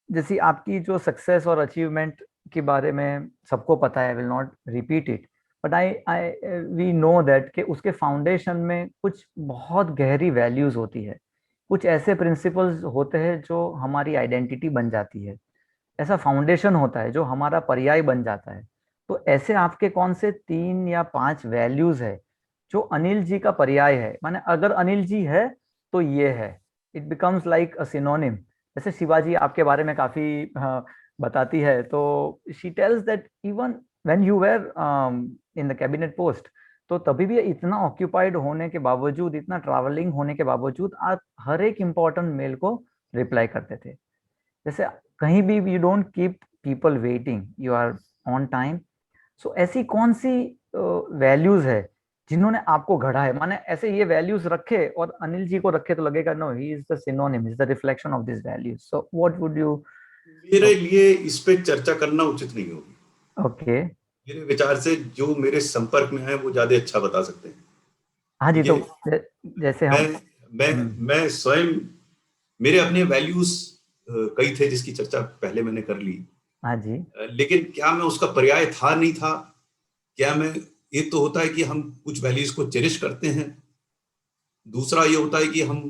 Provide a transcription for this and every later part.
जैसी आपकी जो सक्सेस और अचीवमेंट के बारे में सबको पता है, will not repeat it, but I I we know that कि उसके फाउंडेशन में कुछ बहुत गहरी वैल्यूज होती है, कुछ ऐसे प्रिंसिपल्स होते हैं जो हमारी आइडेंटिटी बन जाती है, ऐसा फाउंडेशन होता है जो हमारा पर्याय बन जाता है। तो ऐसे आपके कौन से 3 या 5 वैल्यूज है जो अनिल जी का पर्याय है, माने अगर अनिल जी है तो ये है, it becomes like a synonym. जैसे शिवाजी आपके बारे में काफी बताती है, तो she tells that even when you were in the cabinet post, तो तभी भी इतना ऑक्यूपाइड होने के बावजूद, इतना ट्रैवलिंग होने के बावजूद आप हर एक इम्पोर्टेंट मेल को रिप्लाई करते थे। जैसे कहीं भी you don't keep people waiting, you are on time. So ऐसी कौन सी वैल्यूज है जिन्होंने आपको गढ़ा है, माने ऐसे ये वैल्यूज रखे और अनिल जी को रखे तो लगेगा no, he is the synonym, is the reflection of this values. So what would you? मेरे लिए इस पे चर्चा करना उचित नहीं होगी। ओके। मेरे विचार से जो मेरे संपर्क में है वो ज्यादा अच्छा बता सकते हैं। हाँ जी, ठीक तो है। जैसे मैं हम। मैं हम्म। मैं स्वयं, मेरे अपने वैल्यूज कई थे जिसकी चर्चा पहले मैंने कर ली। हाँ जी। लेकिन क्या मैं उसका पर्याय था, नहीं था? क्या मैं, एक तो होता है कि हम कुछ वैल्यूज को चेरिश करते हैं, दूसरा ये होता है कि हम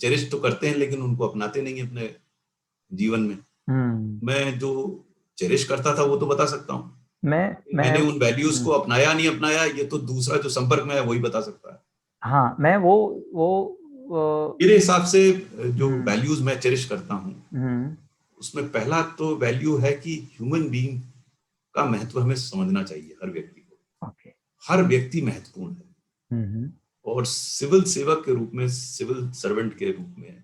चेरिश तो करते हैं लेकिन उनको अपनाते नहीं अपने जीवन में। हम्म। मैं जो चेरिश करता था वो तो बता सकता हूँ, मैं मैंने उन वैल्यूज को अपनाया नहीं अपनाया ये तो दूसरा जो संपर्क में है वही बता सकता है। हाँ, मैं वो मेरे हिसाब से जो हम्म। वैल्यूज मैं चेरिश करता हूँ हम्म। उसमें पहला तो वैल्यू है कि ह्यूमन बीइंग का महत्व हमें समझना चाहिए। हर व्यक्ति को, ओके। हर व्यक्ति महत्वपूर्ण है। हम्म। और सिविल सेवक के रूप में, सिविल सर्वेंट के रूप में,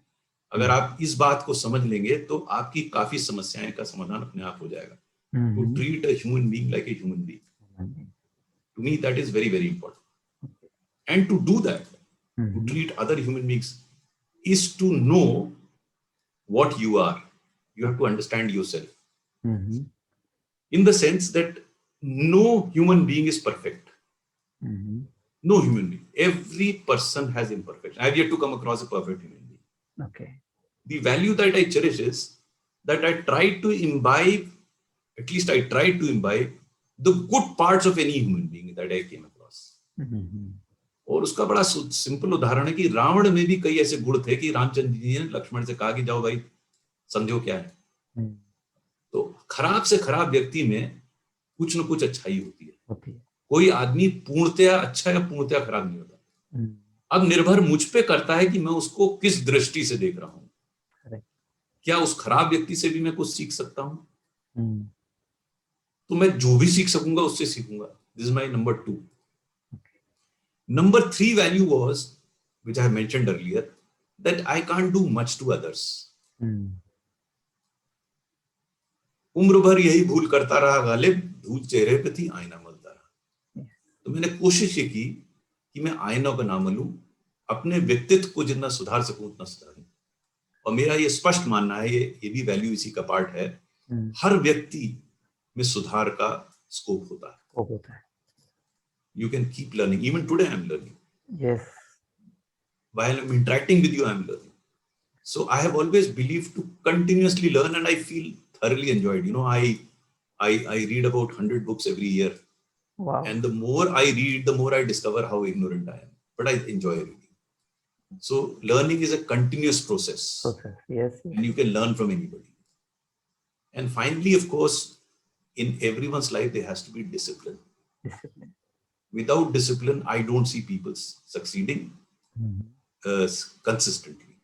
अगर हम्म। आप इस बात को समझ लेंगे तो आपकी काफी समस्याएं का समाधान अपने आप हो जाएगा। To hmm. Treat a human being like a human being, to me that is very very important. And to do that, to hmm. treat other human beings, is to know what you are. You have to understand yourself hmm. in the sense that no human being is perfect. Hmm. No human being. Every person has imperfection. I have yet to come across a perfect human being. Okay. The value that I cherish is that I try to imbibe, at least I try to imbibe the good parts of any human being that I came across. हम्म। और उसका बड़ा simple उदाहरण है कि रावण में भी कई ऐसे गुण थे कि रामचंद्र जी ने लक्ष्मण से कहा कि जाओ भाई समझो क्या है। तो खराब से खराब व्यक्ति में कुछ न कुछ अच्छाई होती है। ओके। कोई आदमी पूर्णतया अच्छा या पूर्णतया खराब नहीं होता। हम्म। अब निर्भर मुझ पे करता है कि मैं उसको किस दृष्टि से देख रहा हूं। करेक्ट। क्या उस खराब व्यक्ति से भी मैं कुछ सीख सकता हूं? हम्म। तो मैं जो भी सीख सकूंगा उससे सीखूंगा। This is my number 2। Number 3 value was, which I mentioned earlier, that I can't do much to others. हम्म। उम्र भर यही भूल करता रहा गालिब, धूल चेहरे पे थी आईना मलता रहा। तो मैंने कोशिश ये की कि मैं आईना को ना मलूं, अपने व्यक्तित्व को जितना सुधार सकूं उतना सुधारूं। और मेरा ये स्पष्ट मानना है, ये भी वैल्यू इसी का पार्ट है, हर व्यक्ति में सुधार का स्कोप होता है। वो होता है। You can keep learning. Even today I am learning. Yes. While I'm interacting with you, I am learning. So I have always believed to continuously learn, and I feel thoroughly enjoyed. You know, I read about 100 books every year, wow. and the more I read, the more I discover how ignorant I am. But I enjoy reading. So learning is a continuous process, process. Yes. and you can learn from anybody. And finally, of course, in everyone's life there has to be discipline. Discipline. Without discipline, I don't see people succeeding consistently.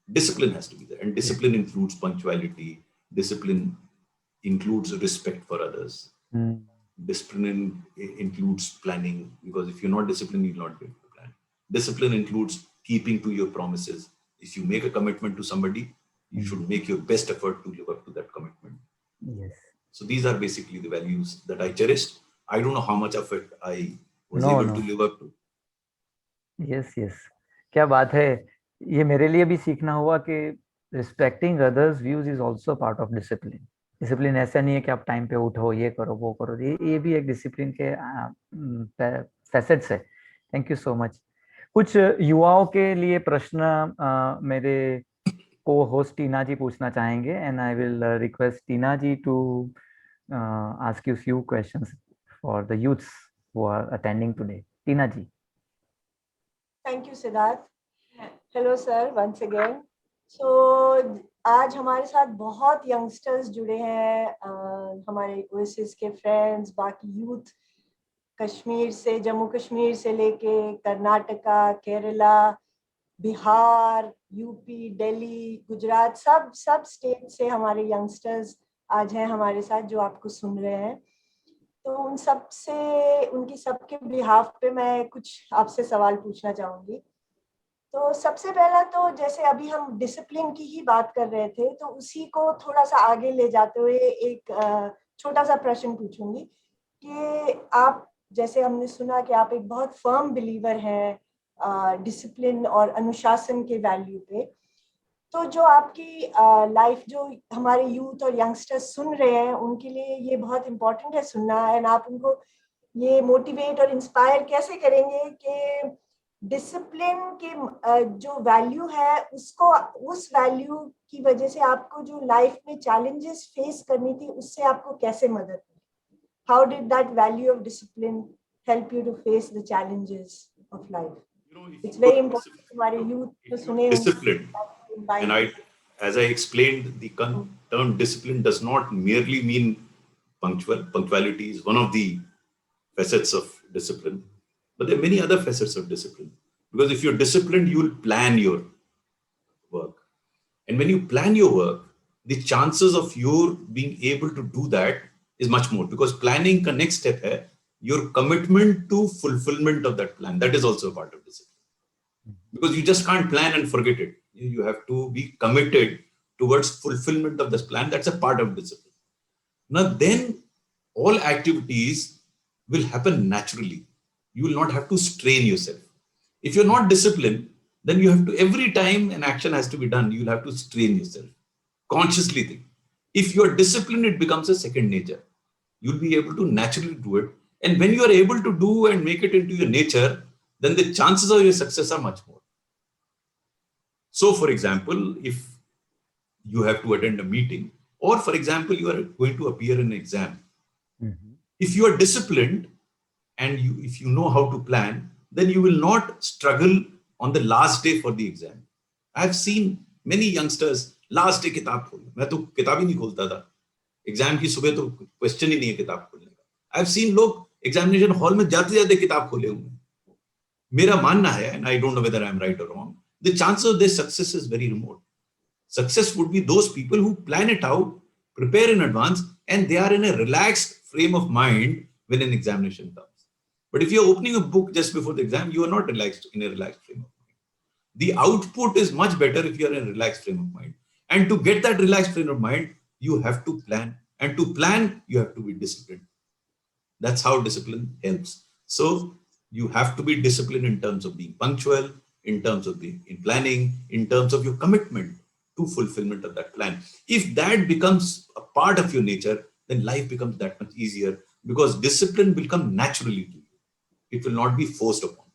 Discipline has to be there, and discipline includes punctuality. Discipline includes respect for others. Discipline includes planning, because if you're not disciplined, you'll not be able to plan. Discipline includes keeping to your promises. If you make a commitment to somebody, you should make your best effort to live up to that commitment. Yes. So these are basically the values that I cherished. I don't know how much of it I was no able no. to live up to. Yes yes. क्या बात है। ये मेरे लिए भी सीखना हुआ कि respecting others views is also part of discipline. Discipline ऐसा नहीं है कि आप टाइम पे उठो, ये करो, वो करो, ये भी एक डिसिप्लिन के फैसेट्स है। Thank you so much. कुछ युवाओं के लिए प्रश्न मेरे को होस्ट टीना जी पूछना चाहेंगे, and I will request Tina ji to ask you few questions for the youths who are attending today. Tina ji. Thank you Siddharth. Hello sir, once again. So आज हमारे साथ बहुत यंगस्टर्स जुड़े हैं, हमारे ओएसिस के फ्रेंड्स, बाकी यूथ, कश्मीर से, जम्मू कश्मीर से लेके कर्नाटका, केरला, बिहार, यूपी, दिल्ली, गुजरात, सब स्टेट से हमारे यंगस्टर्स आज हैं हमारे साथ जो आपको सुन रहे हैं. तो उन सब से, उनकी सबके बिहाफ पे मैं कुछ आपसे सवाल पूछना चाहूंगी. तो सबसे पहला तो जैसे अभी हम डिसिप्लिन की ही बात कर रहे थे, तो उसी को थोड़ा सा आगे ले जाते हुए एक छोटा सा प्रश्न पूछूंगी कि आप, जैसे हमने सुना कि आप एक बहुत फर्म बिलीवर हैं डिसिप्लिन और अनुशासन के वैल्यू पे, तो जो आपकी लाइफ, जो हमारे यूथ और यंगस्टर्स सुन रहे हैं, उनके लिए ये बहुत इम्पोर्टेंट है सुनना. एंड आप उनको ये मोटिवेट और इंस्पायर कैसे करेंगे कि डिसिप्लिन के जो वैल्यू है उसको, उस वैल्यू की वजह से आपको जो लाइफ में चैलेंजेस फेस करनी थी उससे आपको कैसे मदद मिली? How did that value of discipline help you to face the challenges of life? It's very important हमारे यूथ तो सुने. Discipline, and as I explained, the term discipline does not merely mean punctual. Punctuality is one of the facets of discipline, but there are many other facets of discipline. Because if you're disciplined, you will plan your work, and when you plan your work, the chances of your being able to do that is much more. Because planning ka next step hai your commitment to fulfillment of that plan. That is also a part of discipline. Because you just can't plan and forget it. You have to be committed towards fulfillment of this plan. That's a part of discipline. Now then all activities will happen naturally. You will not have to strain yourself. If you're not disciplined, then you have to, every time an action has to be done, you'll have to strain yourself. Consciously think. If you're disciplined, it becomes a second nature. You'll be able to naturally do it. And when you are able to do and make it into your nature, then the chances of your success are much more. So for example, if you have to attend a meeting, or for example, you are going to appear in an exam, if you are disciplined and if you know how to plan, then you will not struggle on the last day for the exam. I've seen many youngsters last day किताब खोलना. मैं तो किताब ही नहीं खोलता था. Exam की सुबह तो क्वेश्चन ही नहीं है किताब खोलने का. I've seen लोग एग्जामिनेशन हॉल में जाते किताब खोले हुए. मेरा मानना है, and I don't know whether I'm right or wrong, the chances of their success is very remote. Success would be those people who plan it out, prepare in advance, and they are in a relaxed frame of mind when an examination comes. But if you're opening a book just before the exam, you are not relaxed in a relaxed frame of mind. The output is much better if you are in a relaxed frame of mind. And to get that relaxed frame of mind, you have to plan. And to plan, you have to be disciplined. That's how discipline helps. So you have to be disciplined in terms of being punctual, in terms of being in planning, in terms of your commitment to fulfillment of that plan. If that becomes a part of your nature, then life becomes that much easier, because discipline will come naturally to you. It will not be forced upon.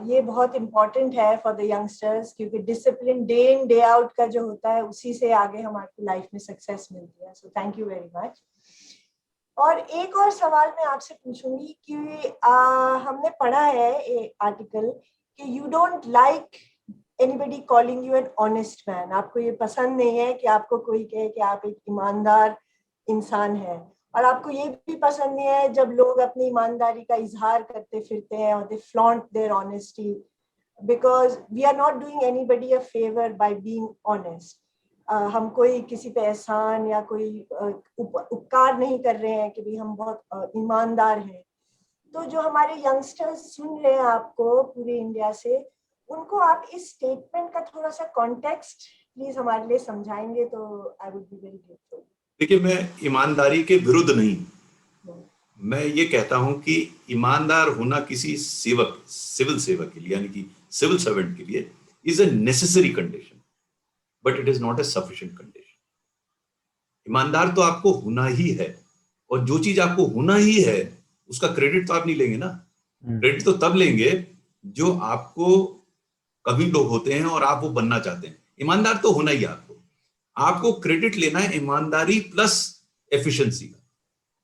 ये बहुत important है for the youngsters, क्योंकि discipline day in day out का जो होता है उसी से आगे हमारी लाइफ में सक्सेस मिलती है. सो थैंक यू वेरी मच. और एक और सवाल मैं आपसे पूछूंगी कि हमने पढ़ा है आर्टिकल कि you don't like anybody calling you an honest man. आपको ये पसंद नहीं है कि आपको कोई कहे कि आप एक ईमानदार इंसान हैं, और आपको ये भी पसंद नहीं है जब लोग अपनी ईमानदारी का इजहार करते फिरते हैं और they flaunt their honesty, because we are not doing anybody a favour by being honest. हम कोई किसी पे एहसान या कोई उपकार नहीं कर रहे हैं कि भाई हम बहुत ईमानदार हैं. तो जो हमारे यंगस्टर्स सुन रहे हैं आपको पूरे इंडिया से, उनको आप इस स्टेटमेंट का थोड़ा सा कॉन्टेक्स्ट प्लीज हमारे लिए समझाएंगे तो I would be very grateful. देखिए, मैं ईमानदारी के विरुद्ध नहीं, मैं ये कहता हूं कि ईमानदार होना किसी सेवक, सिविल सेवक के लिए, यानी कि सिविल सर्वेंट के लिए is a necessary condition, but it is not a sufficient condition. ईमानदार तो आपको होना ही है, और जो चीज आपको होना ही है उसका क्रेडिट तो आप नहीं लेंगे ना. क्रेडिट तो तब लेंगे जो आपको कभी लोग होते हैं और आप वो बनना चाहते हैं। ईमानदार तो होना ही आपको क्रेडिट लेना है ईमानदारी प्लस एफिशिएंसी का,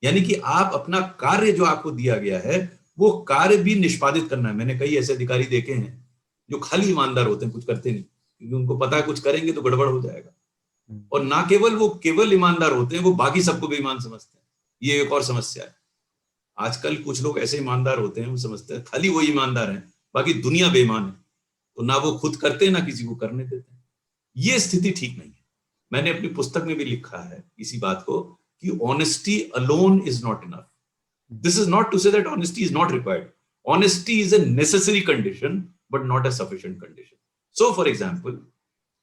यानी कि आप अपना कार्य जो आपको दिया गया है वो कार्य भी निष्पादित करना है। मैंने कई ऐसे अधिकारी देखे हैं जो खाली ईमानदार होते हैं, कुछ करते नहीं, क्योंकि उनको पता है कुछ करेंगे तो गड़बड़ हो जाएगा। और ना केवल वो केवल ईमानदार होते हैं, वो बाकी सबको बेईमान समझते हैं। ये एक और समस्या है। आजकल कुछ लोग ऐसे ईमानदार होते हैं, वो समझते हैं खाली वो ईमानदार हैं, बाकी दुनिया बेईमान है, तो ना वो खुद करते हैं ना किसी को करने देते हैं। ये स्थिति ठीक नहीं है। मैंने अपनी पुस्तक में भी लिखा है इसी बात को कि honesty alone is not enough. This is not to say that honesty is not required. Honesty is a necessary condition but not a sufficient condition. So for example,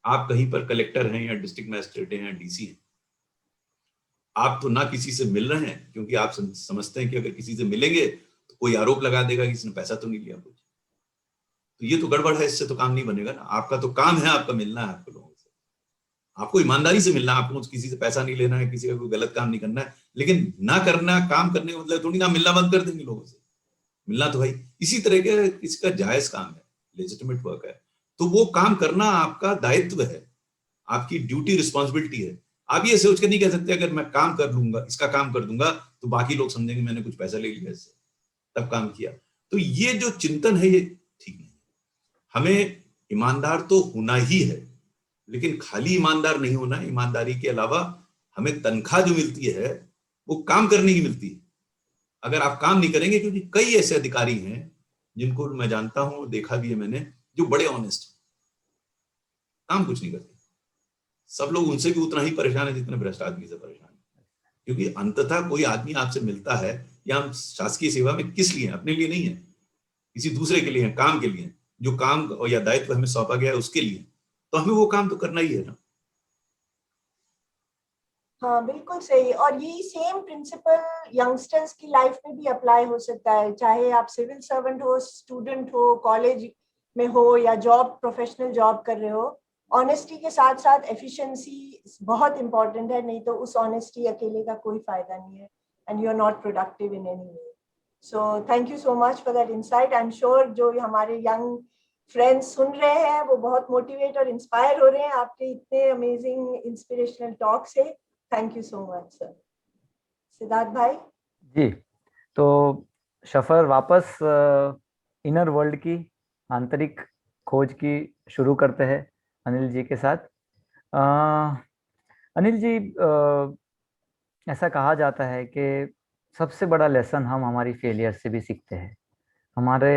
आप कहीं पर कलेक्टर हैं या डिस्ट्रिक्ट मैजिस्ट्रेट हैं या DC हैं, आप तो ना किसी से मिल रहे हैं क्योंकि आप समझते हैं कि अगर किसी से मिलेंगे तो कोई आरोप लगा देगा कि इसने पैसा तो नहीं लिया कुछ, तो ये तो गड़बड़ है, इससे तो काम नहीं बनेगा ना। आपका तो काम है, आपका मिलना है आपको लोगों से, आपको ईमानदारी से मिलना है, आपको किसी से पैसा नहीं लेना है, किसी का कोई गलत काम नहीं करना है। लेकिन ना करना काम करने का मतलब थोड़ी ना मिलना बंद कर देंगे लोगों से, मिलना तो भाई इसी तरह के किसी का जायज काम है, लेजिटिमेट वर्क है, तो वो काम करना आपका दायित्व है, आपकी ड्यूटी रिस्पॉन्सिबिलिटी है। आप ये सोच कर नहीं कह सकते अगर मैं काम कर लूंगा, इसका काम कर दूंगा तो बाकी लोग समझेंगे मैंने कुछ पैसा ले लिया इससे तब काम किया। तो ये जो चिंतन है ये ठीक नहीं है। हमें ईमानदार तो होना ही है, लेकिन खाली ईमानदार नहीं होना। ईमानदारी के अलावा हमें तनख्वाह जो मिलती है वो काम करने की मिलती है। अगर आप काम नहीं करेंगे, क्योंकि कई ऐसे अधिकारी हैं जिनको मैं जानता हूं, देखा भी है मैंने, जो बड़े ऑनेस्ट काम कुछ नहीं करते। सब लोग उनसे भी उतना ही परेशान है जितने भ्रष्ट आदमी से परेशान है, क्योंकि अंततः कोई आदमी आपसे मिलता है या हम शासकीय सेवा में किस लिए, अपने लिए नहीं है, किसी दूसरे के लिए है, काम के लिए, जो काम या दायित्व हमें सौंपा गया है उसके लिए, तो हमें वो काम तो करना ही है ना। हाँ बिल्कुल सही। और यही सेम प्रिंसिपल यंगस्टर्स की लाइफ में भी अप्लाई हो सकता है, चाहे आप सिविल सर्वेंट हो, स्टूडेंट हो, कॉलेज में हो या जॉब, प्रोफेशनल जॉब कर रहे हो। ऑनेस्टी के साथ साथ एफिशिएंसी बहुत इंपॉर्टेंट है, नहीं तो उस ऑनेस्टी अकेले का कोई फायदा नहीं है, and you are not productive in any way. So thank you so much for that insight. I am sure जो हमारे यंग फ्रेंड्स सुन रहे हैं वो बहुत मोटिवेट और इंस्पायर हो रहे हैं आपके इतने अमेजिंग इंस्पिरेशनल टॉक से। Thank you so much sir. Siddharth भाई जी, तो सफर वापस इनर वर्ल्ड की आंतरिक खोज की शुरू करते हैं अनिल जी के साथ। अनिल जी, ऐसा कहा जाता है कि सबसे बड़ा लेसन हम हमारी फेलियर से भी सीखते हैं। हमारे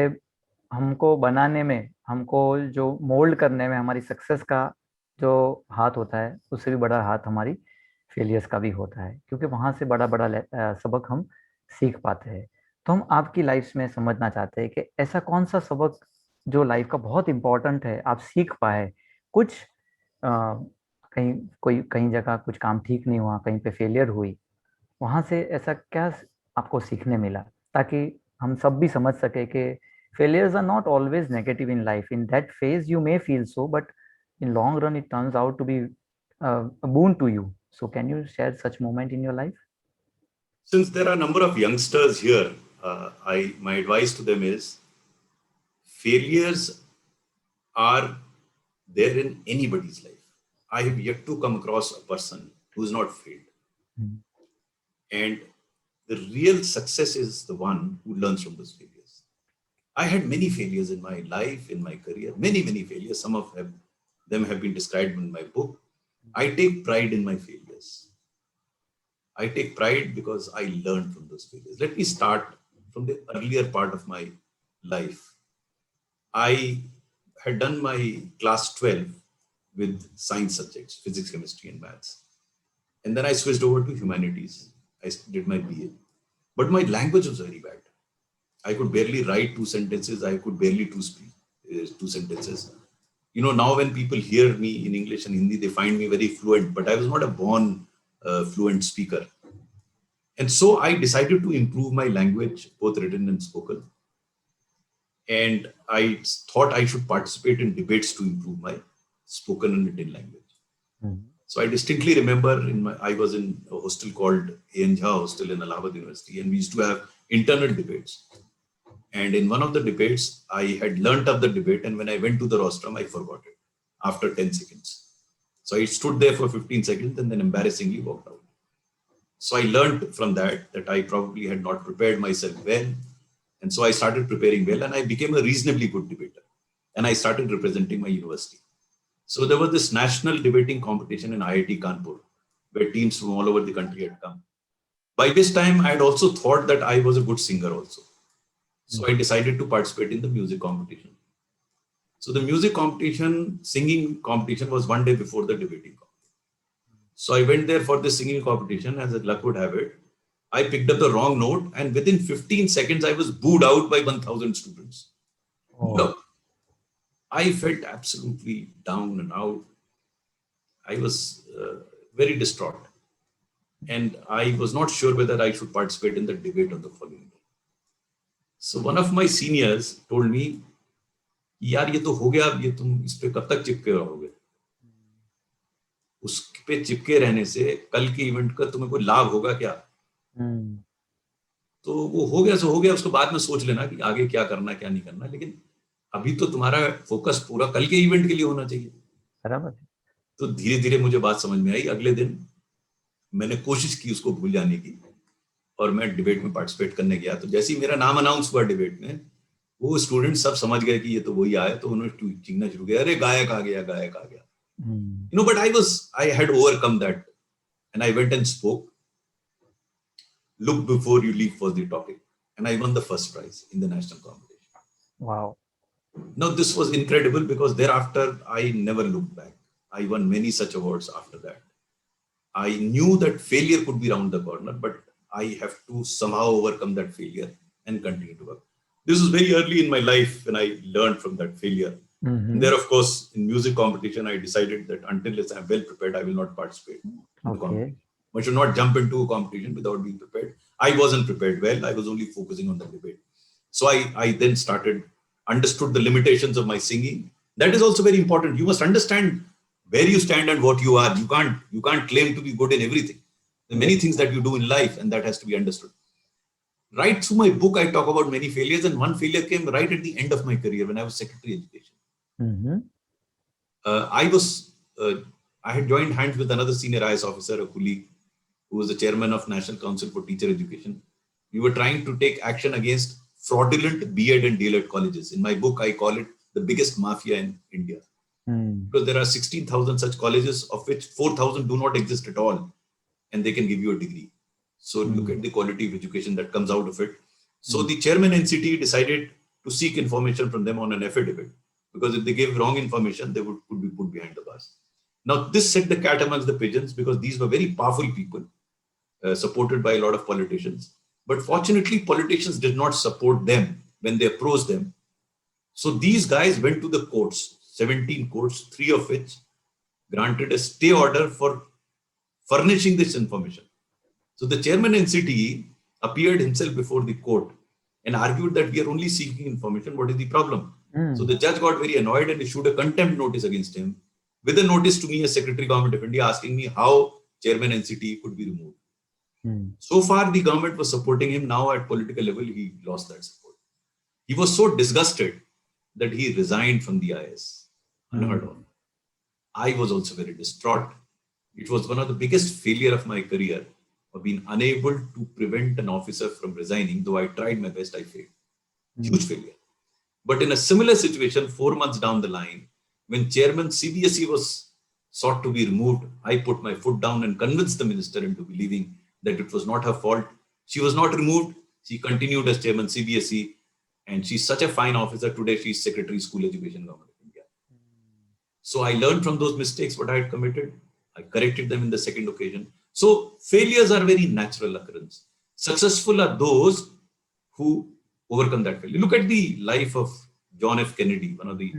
हमको बनाने में, हमको जो मोल्ड करने में हमारी सक्सेस का जो हाथ होता है, उससे भी बड़ा हाथ हमारी फेलियर्स का भी होता है, क्योंकि वहाँ से बड़ा बड़ा सबक हम सीख पाते हैं। तो हम आपकी लाइफ में समझना चाहते हैं कि ऐसा कौन सा सबक जो लाइफ का बहुत इम्पोर्टेंट है आप सीख पाए। कुछ कहीं जगह कुछ काम ठीक नहीं हुआ, कहीं पे फेलियर हुई, वहाँ से ऐसा क्या आपको सीखने मिला, ताकि हम सब भी समझ सके कि failures are not always negative in life. In that phase you may feel so, but in long run it turns out to be a boon to you. So can you share such moment in your life? Since there are a number of youngsters here, my advice to them is failures are there in anybody's life. I have yet to come across a person who is not failed. And the real success is the one who learns from those failures. I had many failures in my life, in my career, many failures. Some of them have been described in my book. I take pride in my failures. I take pride because I learned from those failures. Let me start from the earlier part of my life. I had done my class 12 with science subjects, physics, chemistry, and maths. And then I switched over to humanities. I did my BA. But my language was very bad. I could barely write 2 sentences. I could barely speak 2 sentences. You know, now when people hear me in English and Hindi, they find me very fluent, but I was not a born fluent speaker. And so I decided to improve my language, both written and spoken. And I thought I should participate in debates to improve my spoken and written language. So I distinctly remember I was in a hostel called A.N. Jha Hostel in Allahabad University, and we used to have internal debates. And in one of the debates, I had learnt of the debate, and when I went to the rostrum, I forgot it after 10 seconds. So I stood there for 15 seconds and then embarrassingly walked out. So I learned from that I probably had not prepared myself well. And so I started preparing well, and I became a reasonably good debater. And I started representing my university. So there was this national debating competition in IIT Kanpur, where teams from all over the country had come. By this time, I had also thought that I was a good singer also. So I decided to participate in the music competition. So the music competition, singing competition was one day before the debating competition. So I went there for the singing competition, as luck would have it. I picked up the wrong note, and within 15 seconds, I was booed out by 1,000 students. Oh. I felt absolutely down and out. I was very distraught. And I was not sure whether I should participate in the debate on the following day. So one of my seniors told me, यार ये तो हो गया, अब ये तुम इस पे कब तक चिपके रहोगे? उस पे चिपके रहने से कल के इवेंट का तुम्हें कोई लाभ होगा क्या? तो वो हो गया सो हो गया, उसको बाद में सोच लेना कि आगे क्या करना क्या नहीं करना, लेकिन अभी तो तुम्हारा फोकस पूरा कल के इवेंट के लिए होना चाहिए. बराबर. तो धीरे धीरे मुझे बात समझ में आई. अगले दिन मैंने कोशिश की उसको भूल जाने की, और मैं डिबेट में पार्टिसिपेट करने गया. तो जैसे ही मेरा नाम अनाउंस हुआ डिबेट में, वो स्टूडेंट सब समझ गए कि ये तो वही आया. तो उन्होंने चिंगना शुरू किया, अरे गायक आ गया, गायक आ गया. You know, but I had overcome that, and I went and spoke. Look before you leap was the topic, and I won the first prize in the national competition. Wow. Now this was incredible, because thereafter I never looked back. I won many such awards after that. I knew that failure could be around the corner, but I have to somehow overcome that failure and continue to work. This was very early in my life when I learned from that failure. And there, of course, in music competition, I decided that until I'm well prepared, I will not participate in the competition. One should not jump into a competition without being prepared. I wasn't prepared well. I was only focusing on the debate. So I then understood the limitations of my singing. That is also very important. You must understand where you stand and what you are. You can't claim to be good in everything. There are many things that you do in life, and that has to be understood. Right through my book, I talk about many failures, and one failure came right at the end of my career when I was Secretary of Education. I had joined hands with another senior IAS officer, a colleague, who was the chairman of National Council for Teacher Education. We were trying to take action against fraudulent B.Ed and D.Ed colleges. In my book, I call it the biggest mafia in India. Because there are 16,000 such colleges, of which 4,000 do not exist at all, and they can give you a degree. So look at the quality of education that comes out of it. So the chairman NCT decided to seek information from them on an affidavit, because if they gave wrong information, they could be put behind the bars. Now this set the cat amongst the pigeons, because these were very powerful people, supported by a lot of politicians. But fortunately, politicians did not support them when they approached them. So these guys went to the courts, 17 courts, 3 of which granted a stay order for furnishing this information. So the chairman NCT appeared himself before the court and argued that we are only seeking information. What is the problem? So the judge got very annoyed and issued a contempt notice against him, with a notice to me as Secretary Government of India, asking me how chairman NCT could be removed. So far, the government was supporting him. Now at political level, he lost that support. He was so disgusted that he resigned from the IAS. Unheard of. I was also very distraught. It was one of the biggest failure of my career, of being unable to prevent an officer from resigning. Though I tried my best, I failed. Huge failure. But in a similar situation, 4 months down the line, when Chairman CBSE was sought to be removed, I put my foot down and convinced the minister into believing that it was not her fault. She was not removed. She continued as Chairman CBSE, and she's such a fine officer. Today, she's Secretary School Education Government of India. So I learned from those mistakes what I had committed. I corrected them in the second occasion. So failures are very natural occurrence. Successful are those who overcome that failure. Look at the life of John F. Kennedy, one of the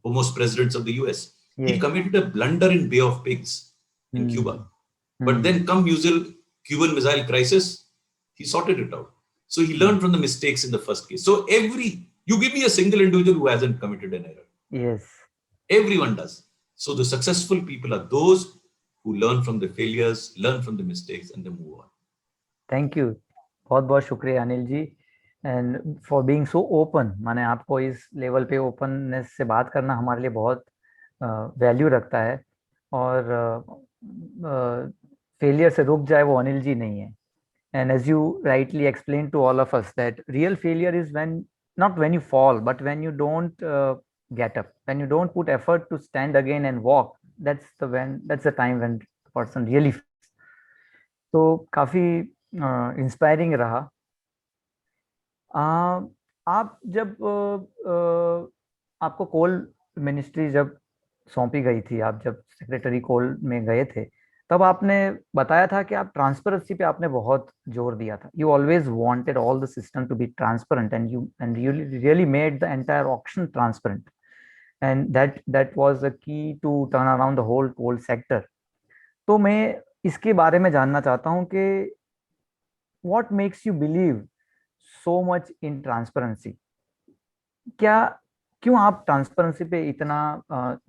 foremost presidents of the US. He committed a blunder in Bay of Pigs in Cuba. But then come Cuban Missile Crisis, he sorted it out. So he learned from the mistakes in the first case. So you give me a single individual who hasn't committed an error. Yes. Everyone does. So the successful people are those who learn from the failures, learn from the mistakes, and then move on. Thank you. बहुत बहुत शुक्रिया Anil ji. And for being so open, माने आपको इस level पे openness से बात करना हमारे लिए बहुत वैल्यू रखता है। और फेलियर से रुक जाए वो अनिल जी नहीं है। And as you rightly explained to all of us, that real failure is when, not when you fall, but when you don't get up, when you don't put effort to stand again and walk. That's the time when the person really fails. तो काफी inspiring रहा। आ, आप जब आपको कोल ministry जब सौंपी गई थी, आप जब सेक्रेटरी कोल में गए थे, तब आपने बताया था कि आप ट्रांसपेरेंसी पे आपने बहुत जोर दिया था। You always wanted all the system to be transparent, and you really made the entire auction transparent, and that was the key to turn around the whole coal sector. तो मैं इसके बारे में जानना चाहता हूँ कि what makes you believe so much in transparency? क्या, क्यों आप ट्रांसपेरेंसी पे इतना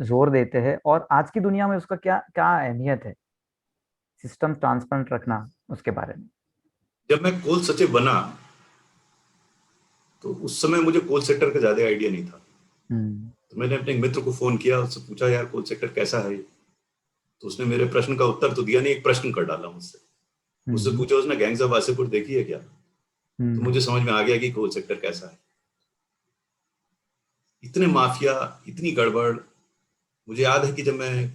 जोर देते हैं, और आज की दुनिया में उसका क्या क्या अहमियत है, सिस्टम ट्रांसपेरेंट रखना, उसके बारे में? जब मैं कोल सचिव बना तो उस समय मुझे कोल सेक्टर का ज्यादा आइडिया नहीं था। तो मैंने अपने एक मित्र को फोन किया, उससे पूछा यार कोल सेक्टर कैसा है। तो उसने मेरे प्रश्न का उत्तर तो दिया नहीं, एक प्रश्न कर डाला मुझसे। उससे पूछा उसने गैंग्स ऑफ वासेपुर देखी है क्या? तो मुझे समझ में आ गया कि कोल सेक्टर कैसा है। इतने माफिया, इतनी गड़बड़। मुझे याद है कि जब मैं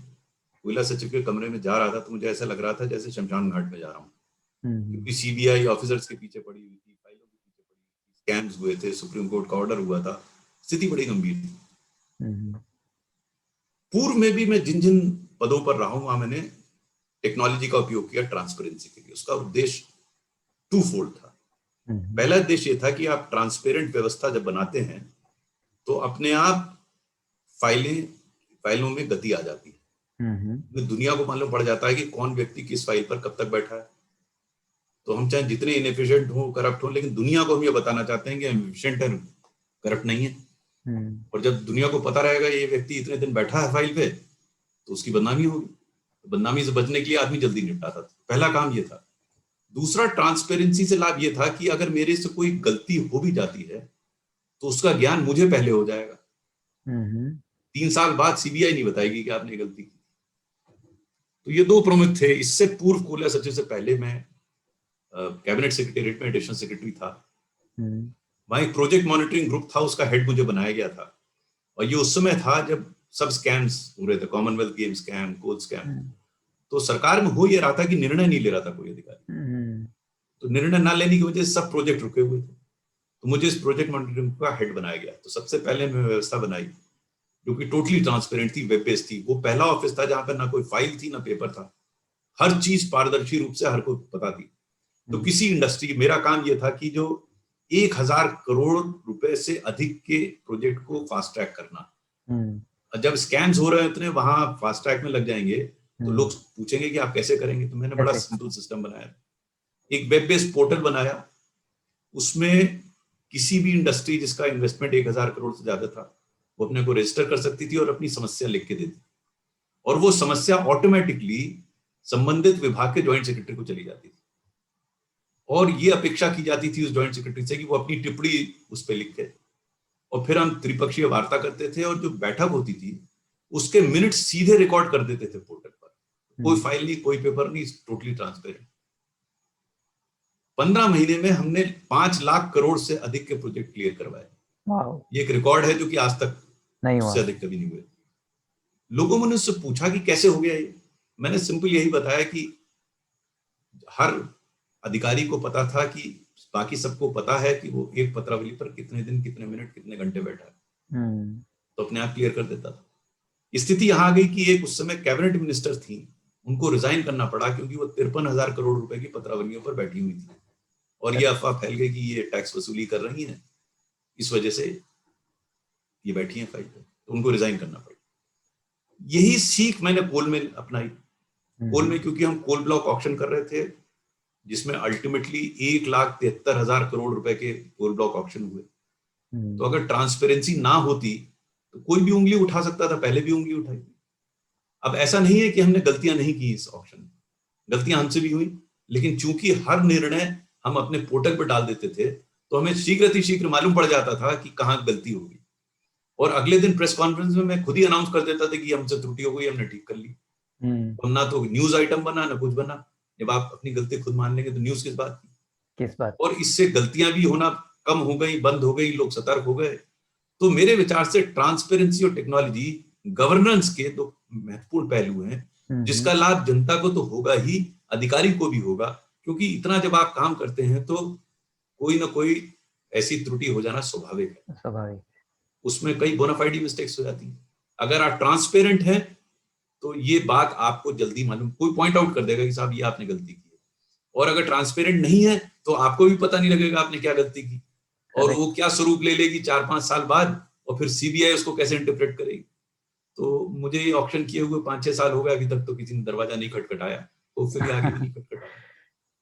कोयला सचिव के कमरे में जा रहा था तो मुझे ऐसा लग रहा था जैसे शमशान घाट में जा रहा हूँ, क्योंकि सीबीआई ऑफिसर्स के पीछे पड़ी हुई थी, फाइलों के पीछे पड़ी हुई थी, स्कैम्स हुए थे, सुप्रीम कोर्ट का ऑर्डर हुआ था, स्थिति बड़ी गंभीर थी। पूर्व में भी मैं जिन जिन पदों पर रहा हूं वहां मैंने टेक्नोलॉजी का उपयोग किया ट्रांसपेरेंसी के लिए। उसका उद्देश्य टू फोल्ड था। पहला उद्देश्य ये था कि आप ट्रांसपेरेंट व्यवस्था जब बनाते हैं तो अपने आप फाइलों में गति आ जाती है। दुनिया को मालूम पड़ जाता है कि कौन व्यक्ति किस फाइल पर कब तक बैठा है। तो हम चाहे जितने इनएफिशिएंट हो, करप्ट हो, लेकिन दुनिया को हम ये बताना चाहते हैं कि हम एफिशिएंट है, करप्ट नहीं है। और जब दुनिया को पता रहेगा ये व्यक्ति इतने दिन बैठा है फाइल पे, तो उसकी बदनामी होगी। बदनामी से बचने के लिए आदमी जल्दी निपटाता था। पहला काम ये था। दूसरा, ट्रांसपेरेंसी से लाभ ये था कि अगर मेरे से कोई गलती हो भी जाती है तो उसका ज्ञान मुझे पहले हो जाएगा। 3 साल बाद सीबीआई नहीं बताएगी कि आपने गलती की। तो ये दो प्रमुख थे। इससे पूर्व कोयला सचिव से पहले मैं कैबिनेट सेक्रेटरीट में एडिशनल सेक्रेटरी था। वहां एक प्रोजेक्ट मॉनिटरिंग ग्रुप था, उसका हेड मुझे बनाया गया था। और ये उस समय था जब सब स्कैम्स हो रहे थे, कॉमनवेल्थ गेम स्कैम, कोल स्कैम। तो सरकार में हो ये रहा था कि निर्णय नहीं ले रहा था कोई अधिकारी। तो निर्णय ना लेने की वजह से सब प्रोजेक्ट रुके हुए थे। तो मुझे इस प्रोजेक्ट मॉनिटरिंग का हेड बनाया गया। तो सबसे पहले मैं व्यवस्था बनाई जो कि टोटली ट्रांसपेरेंट थी, वेब बेस्ड थी। वो पहला ऑफिस था जहां पर ना कोई फाइल थी ना पेपर था, हर चीज पारदर्शी रूप से हर को पता थी। तो किसी इंडस्ट्री, मेरा काम यह था कि जो 1000 करोड़ रुपए से अधिक के प्रोजेक्ट को फास्ट ट्रैक करना। जब स्कैम्स हो रहे हैं उतने वहां फास्ट ट्रैक में लग जाएंगे तो लोग पूछेंगे कि आप कैसे करेंगे। तो मैंने बड़ा सिंपल सिस्टम बनाया, एक वेब बेस्ड पोर्टल बनाया। उसमें किसी भी इंडस्ट्री जिसका इन्वेस्टमेंट 1000 करोड़ से ज्यादा था वो अपने को रजिस्टर कर सकती थी और अपनी समस्या लिख के देती, और वो समस्या ऑटोमेटिकली संबंधित विभाग के ज्वाइंट सेक्रेटरी को चली जाती थी। और ये अपेक्षा की जाती थी उस ज्वाइंट सेक्रेटरी से कि वो अपनी टिप्पणी उस पर लिखे, और फिर हम त्रिपक्षीय वार्ता करते थे। और जो बैठक होती थी उसके मिनट सीधे रिकॉर्ड कर देते थे पोर्टल पर। कोई फाइल नहीं, कोई पेपर नहीं, टोटली ट्रांसपेरेंट। 15 महीने में हमने 5 लाख करोड़ से अधिक के प्रोजेक्ट क्लियर करवाए। ये एक रिकॉर्ड है जो कि आज तक उससे अधिक कभी नहीं हुए। लोगों ने मुझसे पूछा कि कैसे हो गया ये। मैंने सिंपल यही बताया कि हर अधिकारी को पता था कि बाकी सबको पता है कि वो एक पत्रावली पर कितने दिन, कितने मिनट, कितने घंटे बैठा है, तो अपने आप क्लियर कर देता था। स्थिति यहां आ गई कि एक उस समय कैबिनेट मिनिस्टर थी, उनको रिजाइन करना पड़ा क्योंकि वो 53,000 करोड़ रुपए की पत्रावलियों पर बैठी हुई थी। और ये अफवाह फैल गई कि ये टैक्स वसूली कर रही हैं, इस वजह से ये बैठी हैं फाइल पर, तो उनको रिजाइन करना पड़ा। यही सीख मैंने कोल में अपनाई। कोल में क्योंकि हम कोल ब्लॉक ऑक्शन कर रहे थे जिसमें अल्टीमेटली 1,73,000 करोड़ रुपए के कोल ब्लॉक ऑक्शन हुए। तो अगर ट्रांसपेरेंसी ना होती तो कोई भी उंगली उठा सकता था, पहले भी उंगली उठाई। अब ऐसा नहीं है कि हमने गलतियां नहीं की इस ऑक्शन में, गलतियां हमसे भी हुई, लेकिन चूंकि हर निर्णय हम अपने पोर्टल पर डाल देते थे तो हमें शीघ्र मालूम पड़ जाता था कि कहाँ गलती होगी, और अगले दिन प्रेस कॉन्फ्रेंस में मैं खुद ही अनाउंस कर देता था कि हमसे त्रुटि हो गई, हमने ठीक कर ली। तो ना तो न्यूज आइटम बना ना कुछ बना। जब आप अपनी गलती खुद मान लेंगे तो न्यूज किस बात की। और इससे गलतियां भी होना कम हो गई, बंद हो गई, लोग सतर्क हो गए। तो मेरे विचार से ट्रांसपेरेंसी और टेक्नोलॉजी गवर्नेंस के दो महत्वपूर्ण पहलू हैं, जिसका लाभ जनता को तो होगा ही, अधिकारी को भी होगा, क्योंकि इतना जब आप काम करते हैं तो कोई ना कोई ऐसी त्रुटि हो जाना स्वाभाविक है। उसमें कई बोनाफाइड मिस्टेक्स हो जाती हैं। अगर आप ट्रांसपेरेंट हैं तो ये बात आपको जल्दी मालूम, कोई पॉइंट आउट कर देगा कि साहब ये आपने गलती की है। और अगर ट्रांसपेरेंट नहीं है तो आपको भी पता नहीं लगेगा आपने क्या गलती की, और वो क्या स्वरूप ले लेगी 4-5 साल बाद, और फिर सीबीआई उसको कैसे इंटरप्रेट करेगी। तो मुझे ये ऑप्शन किए हुए 5-6 साल हो गए, अभी तक तो किसी ने दरवाजा नहीं खटखटाया, तो फिर आगे भी नहीं खटखटाया।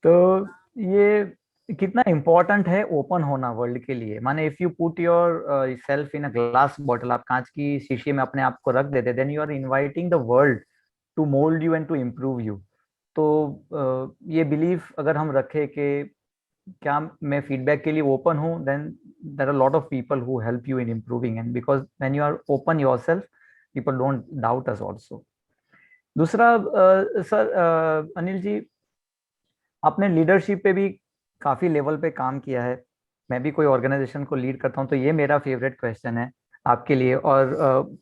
तो ये कितना इम्पोर्टेंट है ओपन होना वर्ल्ड के लिए। माने if you put your self in a glass bottle, आप कांच की शीशी में अपने आप को रख देते, then you are inviting the world to mould you and to improve you. तो ये बिलीफ अगर हम रखें कि क्या मैं फीडबैक के लिए ओपन हूँ, then there are lot of people who help you in improving, and because when you are open yourself, people don't doubt us also. दूसरा सर, अनिल जी, आपने लीडरशिप पे भी काफी लेवल पे काम किया है। मैं भी कोई ऑर्गेनाइजेशन को लीड करता हूँ, तो ये मेरा फेवरेट क्वेश्चन है आपके लिए, और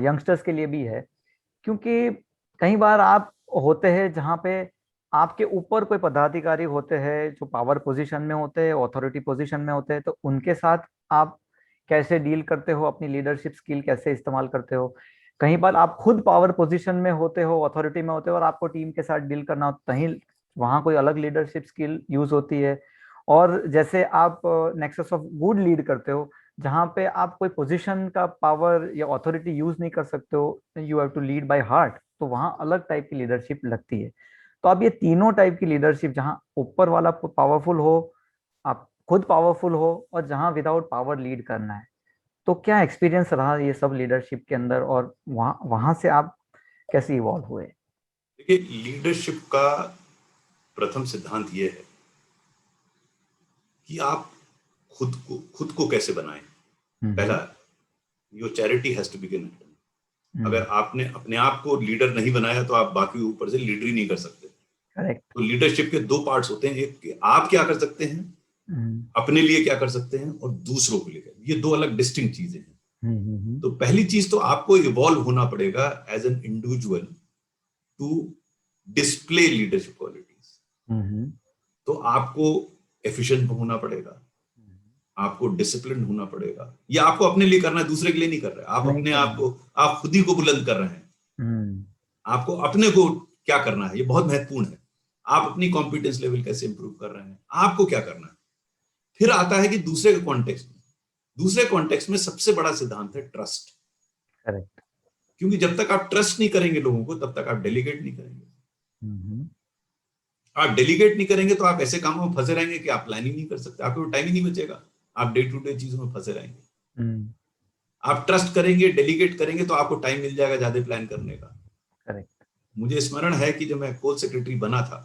यंगस्टर्स के लिए भी है, क्योंकि कई बार आप होते हैं जहाँ पे आपके ऊपर कोई पदाधिकारी होते हैं जो पावर पोजीशन में होते हैं, ऑथोरिटी पोजीशन में होते हैं, तो उनके साथ आप कैसे डील करते हो, अपनी लीडरशिप स्किल कैसे इस्तेमाल करते हो। कई बार आप खुद पावर पोजीशन में होते हो, अथॉरिटी में होते हो, और आपको टीम के साथ डील करना हो, कहीं वहां कोई अलग लीडरशिप स्किल यूज होती है। और जैसे आप नेक्सस ऑफ गुड लीड करते हो, जहाँ पे आप कोई पोजीशन का पावर या अथॉरिटी यूज नहीं कर सकते हो, you have to lead by heart, तो वहां अलग टाइप की लीडरशिप लगती है। तो आप ये तीनों टाइप की लीडरशिप, जहाँ ऊपर वाला पावरफुल हो, आप खुद पावरफुल हो, और जहाँ विदाउट पावर लीड करना है, तो क्या एक्सपीरियंस रहा ये सब लीडरशिप के अंदर, और वहां वहां से आप कैसे इवॉल्व हुए? देखिए, लीडरशिप का प्रथम सिद्धांत ये है कि आप खुद को कैसे बनाएं। पहला, your charity has to begin. अगर आपने अपने आप को लीडर नहीं बनाया तो आप बाकी ऊपर से लीडर ही नहीं कर सकते। करेक्ट। तो लीडरशिप के दो पार्ट्स होते हैं, एक कि आप क्या कर सकते हैं, अपने लिए क्या कर सकते हैं, और दूसरों के लिए। ये दो अलग डिस्टिंक्ट चीजें हैं। तो पहली चीज तो आपको इवॉल्व होना पड़ेगा as an individual to display leadership qualities. तो आपको एफिशिएंट होना पड़ेगा, आपको डिसिप्लिन होना पड़ेगा। ये आपको अपने लिए करना है, दूसरे के लिए नहीं कर रहे। आप अपने आप को, आप खुद ही को बुलंद कर रहे हैं। आपको अपने को क्या करना है, ये बहुत महत्वपूर्ण है। आप अपनी कॉम्पिटेंस लेवल कैसे इंप्रूव कर रहे हैं, आपको क्या करना है। फिर आता है कि दूसरे के कॉन्टेक्स्ट में, दूसरे कॉन्टेक्स्ट में सबसे बड़ा सिद्धांत है ट्रस्ट। करेक्ट। क्योंकि जब तक आप ट्रस्ट नहीं करेंगे लोगों को, तब तक आप डेलीगेट नहीं करेंगे। आप डेलीगेट नहीं करेंगे तो आप ऐसे कामों में फंसे रहेंगे कि आप प्लानिंग नहीं कर सकते, आपको टाइम ही नहीं बचेगा, आप डे टू डे चीजों में फंसे रहेंगे। आप ट्रस्ट करेंगे, डेलीगेट करेंगे, तो आपको टाइम मिल जाएगा ज्यादा प्लान करने का। करेक्ट। मुझे स्मरण है कि जब मैं कोल सेक्रेटरी बना था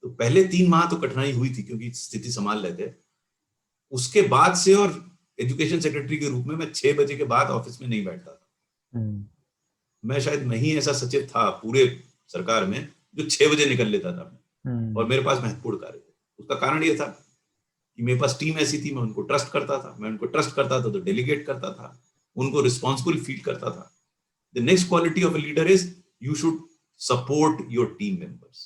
तो पहले 3 माह तो कठिनाई हुई थी, क्योंकि स्थिति संभाल लेते। उसके बाद से, और एजुकेशन सेक्रेटरी के रूप में मैं 6 बजे के बाद ऑफिस में नहीं बैठता था। मैं शायद नहीं ऐसा सचेत था पूरे सरकार में जो 6 बजे निकल लेता था। और मेरे पास महत्वपूर्ण कार्य थे। उसका कारण ये था कि मेरे पास टीम ऐसी थी, मैं उनको ट्रस्ट करता था। मैं उनको ट्रस्ट करता था तो डेलीगेट करता था, उनको रिस्पॉन्सिबल फील करता था। The next quality of a leader is you should support your team members.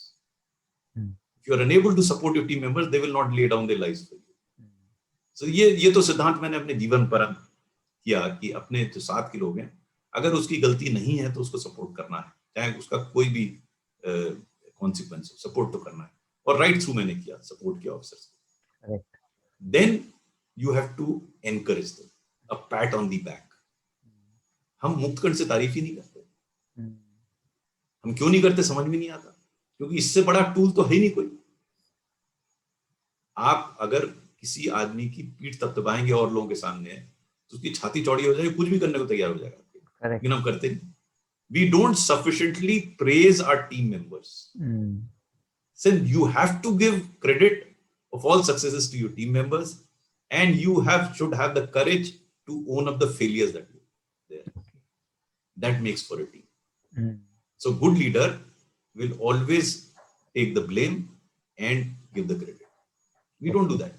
If you are unable to support your team members, they will not lay down their lives for you. So ये तो सिद्धांत मैंने अपने जीवन पर किया कि अपने जो साथ के लोग हैं, अगर उसकी गलती नहीं है तो उसको सपोर्ट करना है, चाहे उसका कोई भी कॉन्सिक्वेंस हो, सपोर्ट तो करना है। और राइट थ्रू मैंने किया, सपोर्ट किया ऑफिसर्स को। Then you have to encourage them, a pat on the back. हम मुक्तकंठ से तारीफ ही नहीं करते। हम क्यों नहीं करते समझ में नहीं आता, क्योंकि इससे बड़ा टूल तो है ही नहीं कोई। आप अगर किसी आदमी की पीठ थपथपाएंगे और लोगों के सामने, तो उसकी छाती चौड़ी हो जाएगी, कुछ भी करने को तैयार हो जाएगा। लेकिन हम करते नहीं। We don't sufficiently praise our team members. So you have to give credit of all successes to your team members, and you should have the courage to own up the failures that you there. That makes for a team. So good leader will always take the blame and give the credit. We don't do that.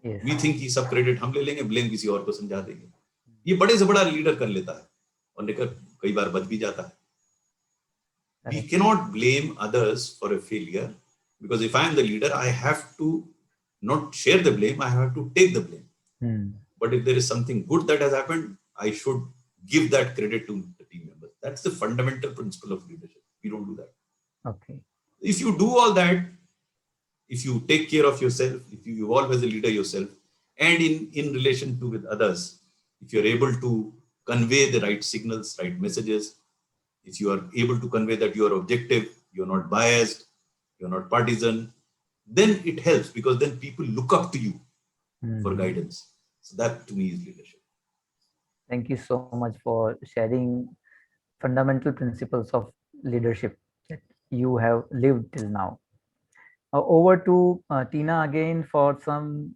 Yes. We think कि सब credit हम ले लेंगे, blame किसी और को समझा देंगे. ये बड़े से बड़ा लीडर कर लेता है और लेकर कई बार बच भी जाता है. We cannot blame others for a failure, because if I am the leader, I have to not share the blame, I have to take the blame. But if there is something good that has happened, I should give that credit to the team members. That's the fundamental principle of leadership. We don't do that. Okay. If you do all that, if you take care of yourself, if you evolve as a leader yourself, and in relation to with others, if you're able to convey the right signals, right messages, if you are able to convey that you are objective, you're not biased, you're not partisan, then it helps, because then people look up to you for guidance. So that to me is leadership. Thank you so much for sharing fundamental principles of leadership that you have lived till now. Over to Tina again for some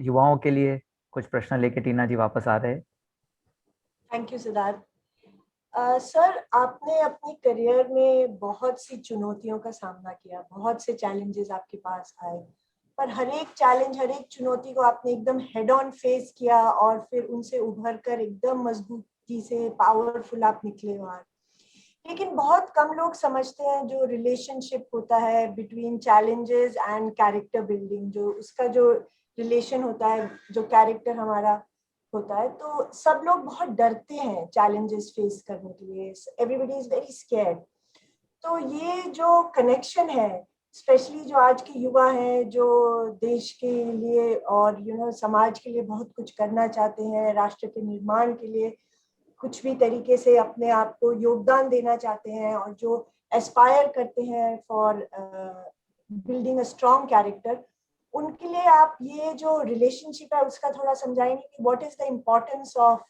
युवाओं के लिए कुछ प्रश्न लेके टीना जी वापस आ रहे हैं. Thank you Siddharth. Sir, आपने अपनी करियर में बहुत सी चुनौतियों का सामना किया, बहुत से चैलेंजेस आपके पास आए, पर हर एक चैलेंज, हर एक चुनौती को आपने एकदम हेड ऑन फेस किया और फिर उनसे उभर कर एकदम मजबूती से पावरफुल आप निकले बाहर. लेकिन बहुत कम लोग समझते हैं जो रिलेशनशिप होता है between challenges and character building, जो उसका जो रिलेशन होता है, जो कैरेक्टर हमारा होता है, तो सब लोग बहुत डरते हैं चैलेंजेस फेस करने के लिए. Everybody is very scared. तो ये जो कनेक्शन है, स्पेशली जो आज के युवा हैं, जो देश के लिए और समाज के लिए बहुत कुछ करना चाहते हैं, राष्ट्र के निर्माण के लिए कुछ भी तरीके से अपने आप को योगदान देना चाहते हैं, और जो एस्पायर करते हैं for building a strong character, उनके लिए आप ये जो रिलेशनशिप है उसका थोड़ा समझाएंगे कि what is the importance of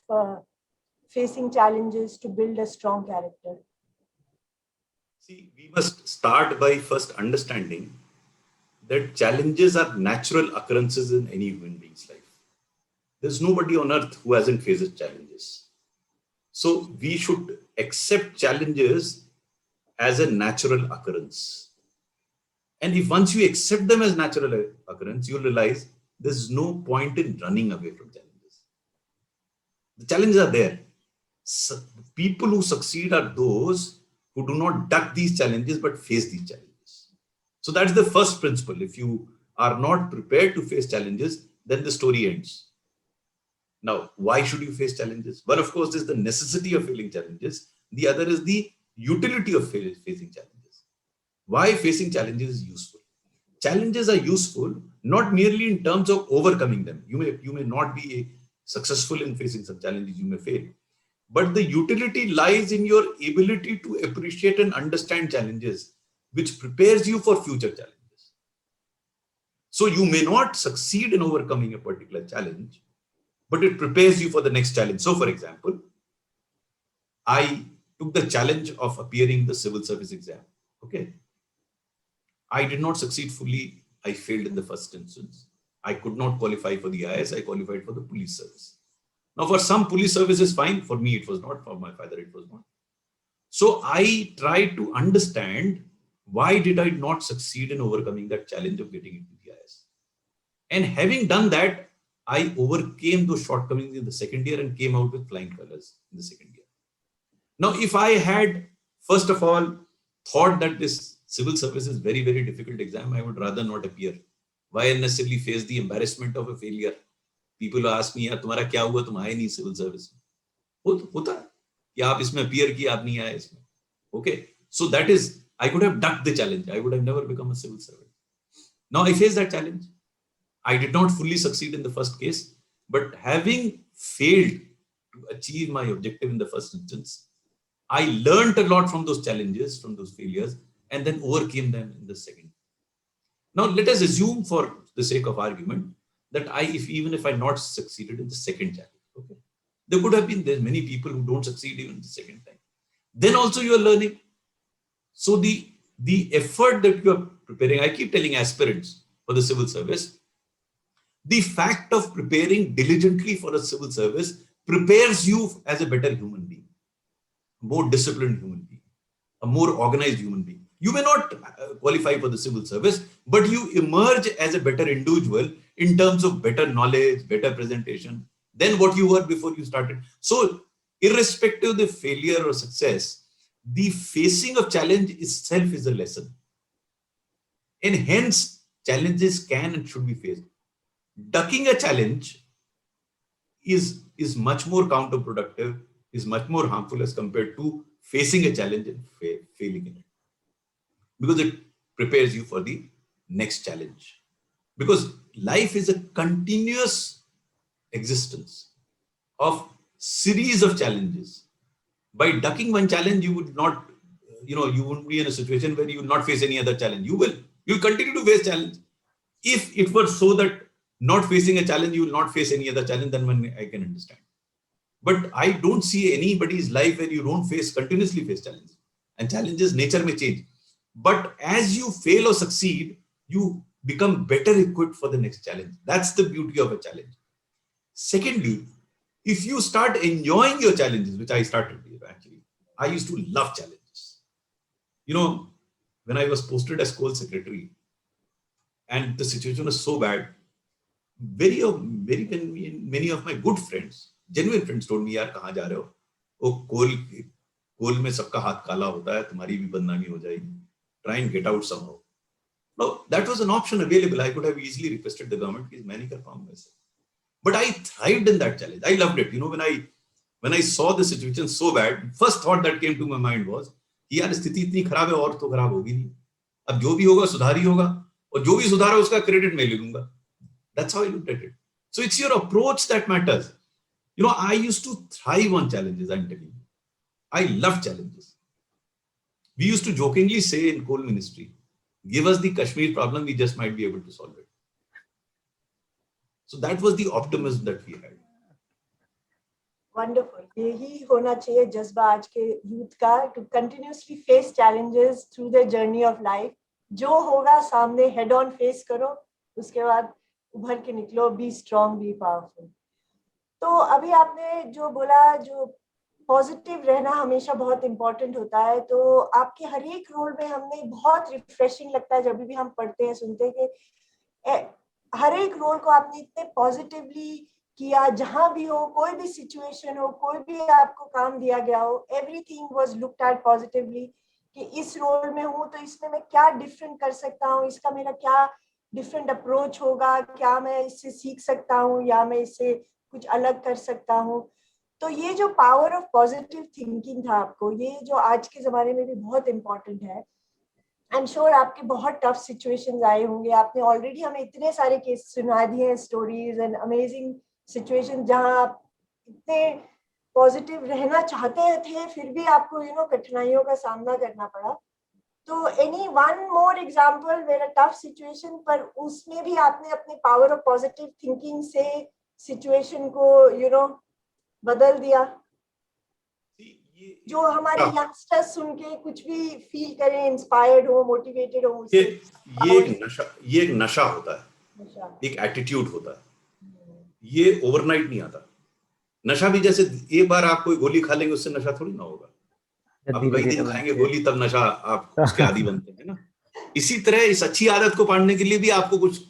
facing challenges to build a strong character. See, we must start by first understanding that challenges are natural occurrences in any human being's life. There's nobody on earth who hasn't faced challenges. So we should accept challenges as a natural occurrence. And if once you accept them as natural occurrence, you'll realize there's no point in running away from challenges. The challenges are there. So people who succeed are those who do not duck these challenges but face these challenges. So that's the first principle. If you are not prepared to face challenges, then the story ends. Now, why should you face challenges? Well, of course, there's the necessity of facing challenges. The other is the utility of facing challenges. Why facing challenges is useful. Challenges are useful not merely in terms of overcoming them. You may not be successful in facing some challenges, you may fail. But the utility lies in your ability to appreciate and understand challenges, which prepares you for future challenges. So you may not succeed in overcoming a particular challenge, but it prepares you for the next challenge. So for example, I took the challenge of appearing in the civil service exam. Okay. I did not succeed fully. I failed in the first instance. I could not qualify for the IAS. I qualified for the police service. Now, for some police service is fine. For me, it was not. For my father, it was not. So I tried to understand why did I not succeed in overcoming that challenge of getting into the IAS. And having done that, I overcame those shortcomings in the second year and came out with flying colors in the second year. Now, if I had, first of all, thought that this civil service is very, very difficult exam, I would rather not appear. Why unnecessarily face the embarrassment of a failure? People ask me, यार तुम्हारा क्या हुआ, तुम आए नहीं civil service में. होता है कि आप इसमें appear किया, आप नहीं आए इसमें. Okay, so that is, I could have ducked the challenge. I would have never become a civil servant. Now I faced that challenge. I did not fully succeed in the first case, but having failed to achieve my objective in the first instance, I learned a lot from those challenges, from those failures, and then overcame them in the second. Now let us assume, for the sake of argument, that even if I not succeeded in the second challenge, okay, there could have been many people who don't succeed even the second time. Then also you are learning. So the effort that you are preparing, I keep telling aspirants for the civil service, The fact of preparing diligently for a civil service prepares you as a better human being, a more disciplined human being, a more organized human being. You may not qualify for the civil service, but you emerge as a better individual in terms of better knowledge, better presentation than what you were before you started. So irrespective of the failure or success, the facing of challenge itself is a lesson. And hence, challenges can and should be faced. Ducking a challenge is much more counterproductive, is much more harmful as compared to facing a challenge and failing in it. Because it prepares you for the next challenge. Because life is a continuous existence of series of challenges. By ducking one challenge, you would not, you wouldn't be in a situation where you will not face any other challenge. You'll continue to face challenge. If it were so that not facing a challenge, you will not face any other challenge, then I can understand. But I don't see anybody's life where you don't continuously face challenges. And challenges, nature may change. But as you fail or succeed, you become better equipped for the next challenge. That's the beauty of a challenge. Secondly, if you start enjoying your challenges, which I started here actually, I used to love challenges. When I was posted as coal secretary and the situation was so bad, many of my good friends, genuine friends told me, यार कहाँ जा रहे हो? वो कोल में सबका हाथ काला होता है, तुम्हारी भी बदनामी हो जाएगी. Try and get out somehow. No, that was an option available. I could have easily requested the government, कि मैं नहीं कर पाऊंगा myself. But I thrived in that challenge. I loved it. When I saw the situation so bad, first thought that came to my mind was, कि यार स्थिति इतनी खराब है और तो खराब होगी नहीं. अब जो भी होगा सुधार ही होगा और जो भी सुधार है उसका क्रेडिट मैं ले लूंगा. That's how I looked at it. So it's your approach that matters. I used to thrive on challenges, I'm telling you. I love challenges. We used to jokingly say in coal ministry, give us the Kashmir problem, we just might be able to solve it. So that was the optimism that we had. Wonderful. यही होना चाहिए जज्बा आज के youth का, to continuously face challenges through the journey of life. जो होगा सामने head on face करो, उसके बाद उभर के निकलो, be strong, be powerful. तो अभी आपने जो बोला, जो पॉजिटिव रहना हमेशा बहुत इंपॉर्टेंट होता है, तो आपके हर एक रोल में हमने बहुत रिफ्रेशिंग लगता है जब भी हम पढ़ते हैं, सुनते हैं कि हर एक रोल को आपने इतने पॉजिटिवली किया. जहां भी हो, कोई भी सिचुएशन हो, कोई भी आपको काम दिया गया हो, everything was looked at positively कि इस रोल में हूँ तो इसमें मैं क्या डिफरेंट कर सकता हूँ, इसका मेरा क्या डिफरेंट अप्रोच होगा, क्या मैं इससे सीख सकता हूँ या मैं इससे कुछ अलग कर सकता हूँ. तो ये जो पावर ऑफ पॉजिटिव थिंकिंग था आपको, ये जो आज के जमाने में भी बहुत इंपॉर्टेंट है. आई एम श्योर आपके बहुत टफ सिचुएशंस आए होंगे. आपने ऑलरेडी हमें इतने सारे केस सुना दिए हैं, स्टोरीज एंड अमेजिंग सिचुएशन जहां आप इतने पॉजिटिव रहना चाहते थे, फिर भी आपको कठिनाइयों का सामना करना पड़ा. तो any one more example where a tough situation, पर उसमें भी आपने अपने पावर ऑफ पॉजिटिव थिंकिंग से सिचुएशन को बदल दिया, जो हमारे यंगस्टर्स सुन के कुछ भी फील करें, इंस्पायर्ड हो, मोटिवेटेड हो. ये एक नशा होता है, एक एटीट्यूड होता है. ये ओवरनाइट नहीं आता. नशा भी जैसे एक बार आप कोई गोली खा लेंगे उससे नशा थोड़ी ना होगा. आप कई दिन खाएंगे गोली तब नशा आप उसके आदी बनते हैं ना. इसी तरह इस अच्छी आदत को पाड़ने के लिए भी आपको कुछ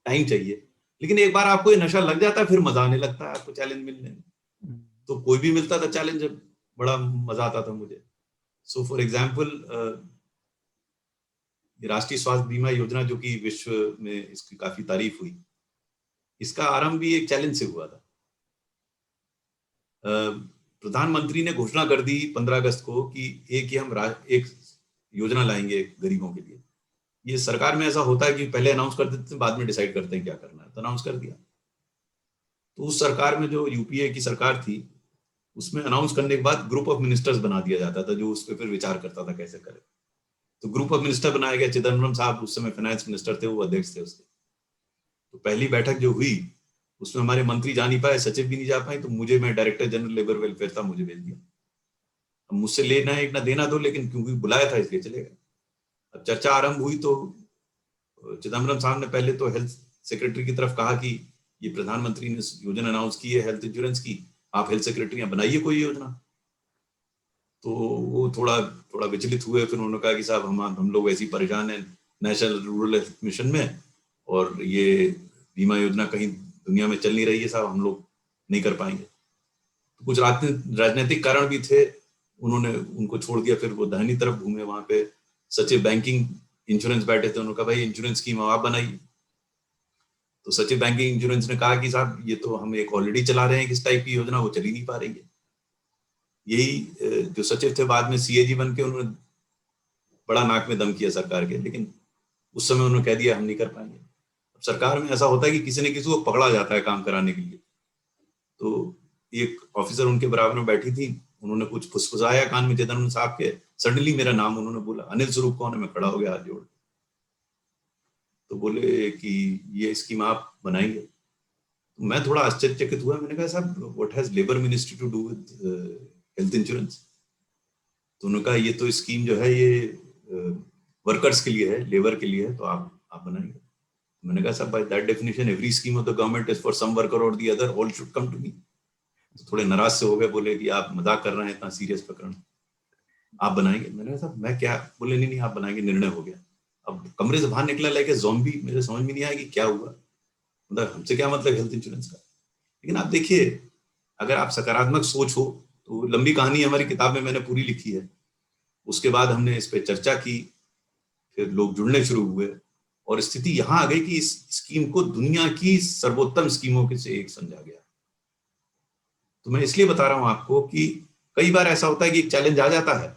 टाइम चाहिए, लेकिन एक बार आपको ये नशा लग जाता है फिर मजा आने लगता है आपको चैलेंज मिलने में. तो कोई भी मिलता था चैलेंज, बड़ा मजा आता था मुझे. सो फॉर एग्जाम्पल, राष्ट्रीय स्वास्थ्य बीमा योजना जो कि विश्व में इसकी काफी तारीफ हुई, इसका आरंभ भी एक चैलेंज से हुआ था. प्रधानमंत्री ने घोषणा कर दी 15 अगस्त को कि हम एक योजना लाएंगे गरीबों के लिए. ये सरकार में ऐसा होता है कि पहले अनाउंस कर देते हैं, बाद में डिसाइड करते हैं क्या करना है. तो अनाउंस कर दिया. तो उस सरकार में जो यूपीए की सरकार थी, उसमें अनाउंस करने के बाद ग्रुप ऑफ मिनिस्टर्स बना दिया जाता था जो उस पर फिर विचार करता था कैसे करें. तो ग्रुप ऑफ मिनिस्टर बनाया गया. चिदम्बरम साहब उस समय फाइनेंस मिनिस्टर थे, वो अध्यक्ष थे उसके. तो पहली बैठक जो हुई उसमें हमारे मंत्री जा नहीं पाए, सचिव भी नहीं जा पाए, तो मैं डायरेक्टर जनरल लेबर वेलफेयर था, मुझे भेज दिया. अब मुझसे लेना है एक ना देना दो, लेकिन क्योंकि बुलाया था इसलिए चले गए. अब चर्चा आरंभ हुई तो चिदम्बरम साहब ने पहले तो हेल्थ सेक्रेटरी की तरफ कहा कि ये प्रधानमंत्री ने योजना अनाउंस की है हेल्थ इंश्योरेंस की, आप हेल्थ सेक्रेटरी बनाइए कोई योजना। तो वो थोड़ा विचलित हुए। फिर उन्होंने कहा कि साहब हम लोग ऐसे ही परेशान हैं नेशनल रूरल हेल्थ मिशन में, और ये बीमा योजना कहीं दुनिया में चल नहीं रही है साहब, हम लोग नहीं कर पाएंगे। तो कुछ राजनीतिक कारण भी थे, उन्होंने उनको छोड़ दिया। फिर वो दाहिनी तरफ घूमे, वहां पे सचिव बैंकिंग इंश्योरेंस बैठे थे, उन्होंने कहा भाई इंश्योरेंस स्कीम आप बनाइए। तो सचिव बैंकिंग इंश्योरेंस ने कहा कि साहब ये तो हम एक ऑलरेडी चला रहे हैं किस टाइप की योजना, वो चल ही नहीं पा रही है। यही जो सचिव थे बाद में सीएजी बन के उन्होंने बड़ा नाक में दम किया सरकार के, लेकिन उस समय उन्होंने कह दिया हम नहीं कर पाएंगे। अब सरकार में ऐसा होता है कि किसी न किसी को पकड़ा जाता है काम कराने के लिए। तो एक ऑफिसर उनके बराबर में बैठी थी, उन्होंने कुछ फुसफुसाया कान में चिदंबरम साहब के, सडनली मेरा नाम उन्होंने बोला, अनिल स्वरूप कौन है? मैं खड़ा हो गया हाथ जोड़। तो बोले कि ये स्कीम आप बनाएंगे? तो मैं थोड़ा आश्चर्यचकित हुआ। मैंने कहा साहब what has labour ministry to do with health insurance? तो उन्होंने कहा ये तो स्कीम जो है ये वर्कर्स के लिए है, लेबर के लिए है, तो आप बनाएंगे। मैंने कहा साहब by that definition every scheme of the government is for some worker और the other, all should come to me. तो थोड़े नाराज से हो गए, बोले कि आप मजाक कर रहे हैं, इतना सीरियस प्रकरण, आप बनाएंगे? मैंने कहा साहब मैं क्या? बोले नहीं आप बनाएंगे, निर्णय हो गया। अब कमरे से बाहर निकला लाइक ए ज़ॉम्बी, मेरे समझ में नहीं आया कि क्या हुआ, मतलब हमसे क्या मतलब हेल्थ इंश्योरेंस का। लेकिन आप देखिए, अगर आप सकारात्मक सोच हो तो लंबी कहानी हमारी किताब में मैंने पूरी लिखी है। उसके बाद हमने इस पे चर्चा की, फिर लोग जुड़ने शुरू हुए, और स्थिति यहां आ गई कि इस स्कीम को दुनिया की सर्वोत्तम स्कीमों के से एक समझा गया। तो मैं इसलिए बता रहा हूं आपको कि कई बार ऐसा होता है कि एक चैलेंज आ जाता है,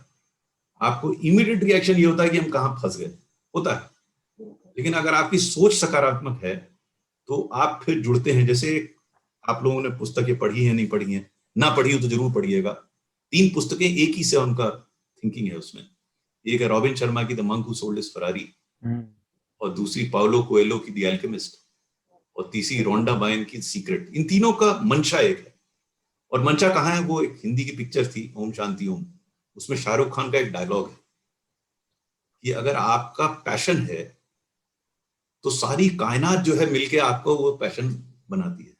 आपको इमीडिएट रिएक्शन ये होता है कि हम कहां फंस गए, होता है। लेकिन अगर आपकी सोच सकारात्मक है तो आप फिर जुड़ते हैं। जैसे आप लोगों ने पुस्तकें पढ़ी है, नहीं पढ़ी है, ना पढ़ी हो तो जरूर पढ़िएगा। 3 पुस्तकें एक ही से उनका थिंकिंग है उसमें। एक है रॉबिन शर्मा की the monk who sold his Ferrari, और दूसरी पाउलो कोएल्हो की द अल्केमिस्ट, और तीसरी रोंडा बायन की सीक्रेट। इन तीनों का मंशा एक है, और मंशा कहाँ है? वो एक हिंदी की पिक्चर थी ओम शांति ओम, उसमें शाहरुख खान का एक डायलॉग है कि अगर आपका पैशन है तो सारी कायनात जो है मिलके आपको वो पैशन बनाती है।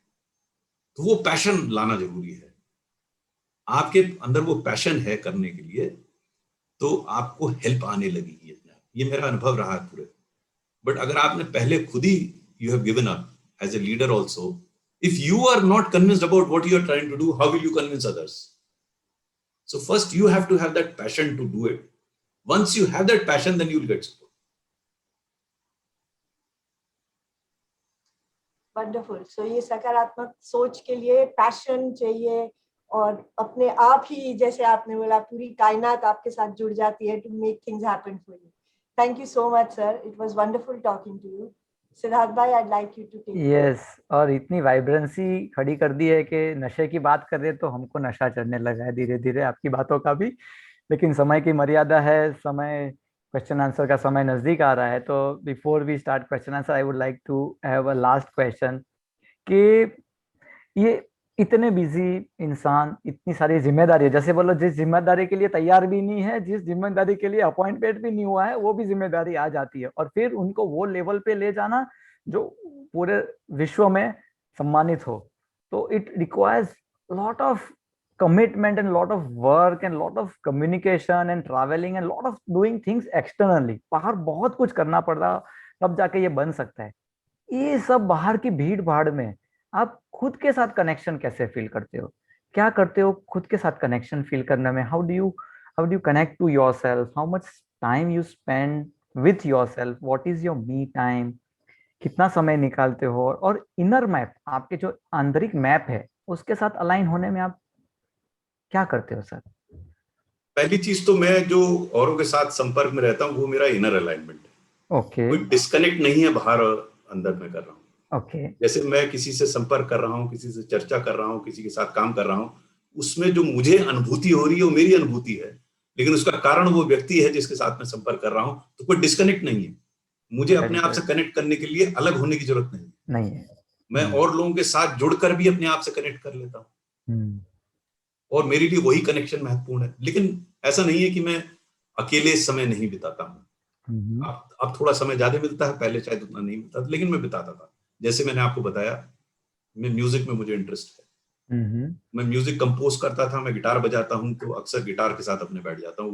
तो वो पैशन लाना जरूरी है। आपके अंदर वो पैशन है करने के लिए, तो आपको हेल्प आने लगेगी अपने आप। ये मेरा अनुभव रहा है पूरे। बट अगर आपने पहले खुद ही you have given up as a leader also, if you are not convinced about what you are trying to do, how will you convince others? So first you have to have that passion to do it. Once you have that passion, then you will get support. Wonderful. So ये सकारात्मक सोच के लिए passion चाहिए, और अपने आप ही जैसे आपने बोला पूरी कायनात आपके साथ जुड़ जाती है to make things happen for you. Thank you so much sir, it was wonderful talking to you. Siddharth भाई, I'd like you to take yes, और इतनी वाइब्रेंसी खड़ी कर दी है कि नशे की बात कर रहे तो हमको नशा चढ़ने लगा है धीरे धीरे आपकी बातों का भी। लेकिन समय की मर्यादा है, समय क्वेश्चन आंसर का समय नजदीक आ रहा है। तो before we start question answer, I would like to have a last question कि ये इतने बिजी इंसान, इतनी सारी जिम्मेदारी है, जैसे बोलो जिस जिम्मेदारी के लिए तैयार भी नहीं है, जिस जिम्मेदारी के लिए अपॉइंटमेंट भी नहीं हुआ है, वो भी जिम्मेदारी आ जाती है, और फिर उनको वो लेवल पे ले जाना जो पूरे विश्व में सम्मानित हो। तो it requires lot of commitment and lot of work and lot of communication and traveling and lot of doing things externally। बाहर बहुत कुछ करना पड़ रहा, तब जाके ये बन सकता है। ये सब बाहर की भीड़ भाड़ में आप खुद के साथ कनेक्शन कैसे फील करते हो? क्या करते हो खुद के साथ कनेक्शन फील करने में? How do you connect to yourself? How much time you spend with yourself? What is your me time? कितना समय निकालते हो? और इनर मैप, आपके जो आंतरिक मैप है, उसके साथ अलाइन होने में आप क्या करते हो सर? पहली चीज तो मैं जो औरों के साथ संपर्क में रहता हूँ वो मेरा इनर अलाइनमेंट है। ओके। कोई डिस्कनेक्ट नहीं है बाहर और अंदर में कर रहा हूँ। ओके। जैसे मैं किसी से संपर्क कर रहा हूँ, किसी से चर्चा कर रहा हूँ, किसी के साथ काम कर रहा हूँ, उसमें जो मुझे अनुभूति हो रही है वो मेरी अनुभूति है, लेकिन उसका कारण वो व्यक्ति है जिसके साथ मैं संपर्क कर रहा हूँ। तो कोई डिस्कनेक्ट नहीं है। मुझे अपने आप से कनेक्ट करने के लिए अलग होने की जरूरत नहीं है। मैं और लोगों के साथ जुड़कर भी अपने आप से कनेक्ट कर लेता हूँ, और मेरे लिए वही कनेक्शन महत्वपूर्ण है। लेकिन ऐसा नहीं है कि मैं अकेले समय नहीं बिताता हूँ। अब थोड़ा समय ज्यादा मिलता है, पहले शायद उतना नहीं मिलता, लेकिन मैं बिताता था। जैसे मैंने आपको बताया मैं म्यूजिक में मुझे इंटरेस्ट है। मैं म्यूजिक कंपोज करता था, मैं गिटार बजाता हूँ तो अक्सर गिटार के साथ अपने बैठ जाता हूँ,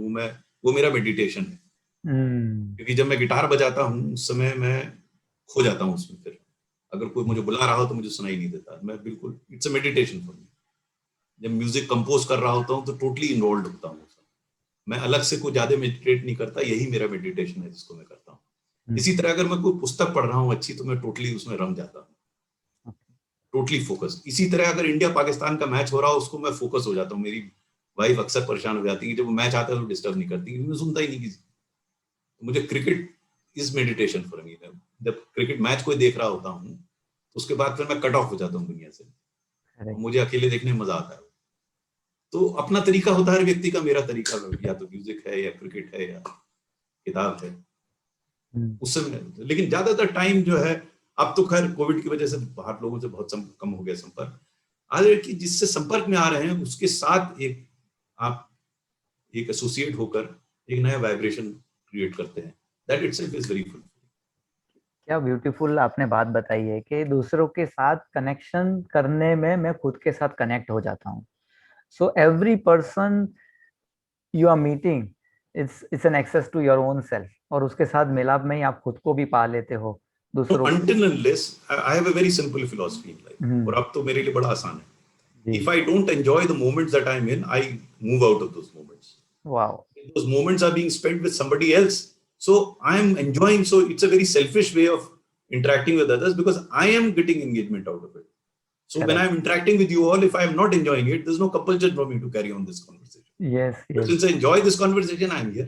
वो मेरा मेडिटेशन है। क्योंकि जब मैं गिटार बजाता हूँ उस समय मैं खो जाता हूँ उसमें। फिर अगर कोई मुझे बुला रहा हो तो मुझे सुनाई नहीं देता, मैं बिल्कुल, it's a meditation for me. जब म्यूजिक कंपोज कर रहा होता हूँ तो टोटली इन्वॉल्व होता हूँ, मैं अलग से कोई ज्यादा मेडिटेट नहीं करता, यही मेरा मेडिटेशन है जिसको मैं करता हूँ। इसी तरह अगर मैं कोई पुस्तक पढ़ रहा हूँ अच्छी तो मैं टोटली उसमें रम जाता हूँ, टोटली फोकस। इसी तरह अगर इंडिया पाकिस्तान का मैच हो रहा हो उसको मैं फोकस हो जाता हूँ। मेरी वाइफ अक्सर परेशान हो जाती है कि जब वो मैच आता है तो डिस्टर्ब नहीं करती, मैं सुनता ही नहीं किसी। मुझे cricket is meditation for me. जब क्रिकेट मैच कोई देख रहा होता हूँ तो उसके बाद फिर मैं कट ऑफ हो जाता हूँ दुनिया से, और मुझे अकेले देखने में मजा आता है। तो अपना तरीका होता है हर व्यक्ति का, मेरा तरीका या तो म्यूजिक है या क्रिकेट है या किताब है उस समय। लेकिन ज्यादातर टाइम जो है, अब तो खैर कोविड की वजह से बाहर लोगों से बहुत कम हो गया संपर्क। आज कि जिससे संपर्क में आ रहे हैं उसके साथ आप एक एसोसिएट होकर एक नया वाइब्रेशन क्रिएट करते हैं। That itself is very full. क्या ब्यूटीफुल आपने बात बताई है कि दूसरों के साथ कनेक्शन करने में मैं खुद के साथ कनेक्ट हो जाता हूँ। So every person you are meeting it's an access to your own self, और उसके साथ मिलाप में ही आप खुद को भी पा लेते हो No, दूसरों until unless I have a very simple philosophy in life, और अब तो मेरे लिए बड़ा आसान है। If I don't enjoy the moments that I'm in, I move out of those moments. Wow. Those moments are being spent with somebody else, so I am enjoying. So it's a very selfish way of interacting with others because I am getting engagement out of it. So when I'm interacting with you all, if I am not enjoying it, there's no compulsion for me to carry on this conversation. Yes. But since I enjoy this conversation, I am here.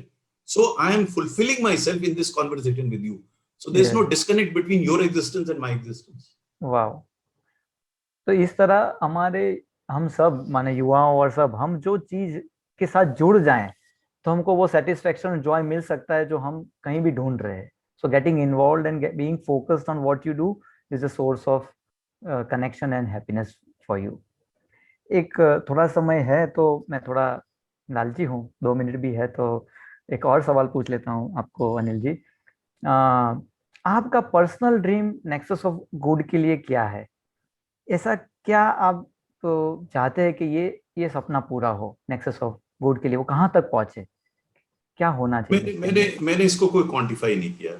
So I am fulfilling myself in this conversation with you. So there's no disconnect between your existence and my existence. Wow. तो इस तरह हम सब माने युवाओं और सब हम जो चीज के साथ जुड़ जाएं तो हमको वो सेटिस्फेक्शन जॉय मिल सकता है जो हम कहीं भी ढूंढ रहे हैं। So getting involved and being focused on what you do is a source of connection and happiness for you. एक थोड़ा समय है तो मैं थोड़ा लालची हूँ, 2 मिनट भी है तो एक और सवाल पूछ लेता हूँ आपको अनिल जी। आपका personal dream nexus of good के लिए क्या है? ऐसा क्या आप तो चाहते हैं कि ये सपना पूरा हो नेक्सस ऑफ गुड के लिए, वो कहाँ तक पहुंचे, क्या होना चाहिए? मैंने इसको कोई क्वांटिफाई नहीं किया।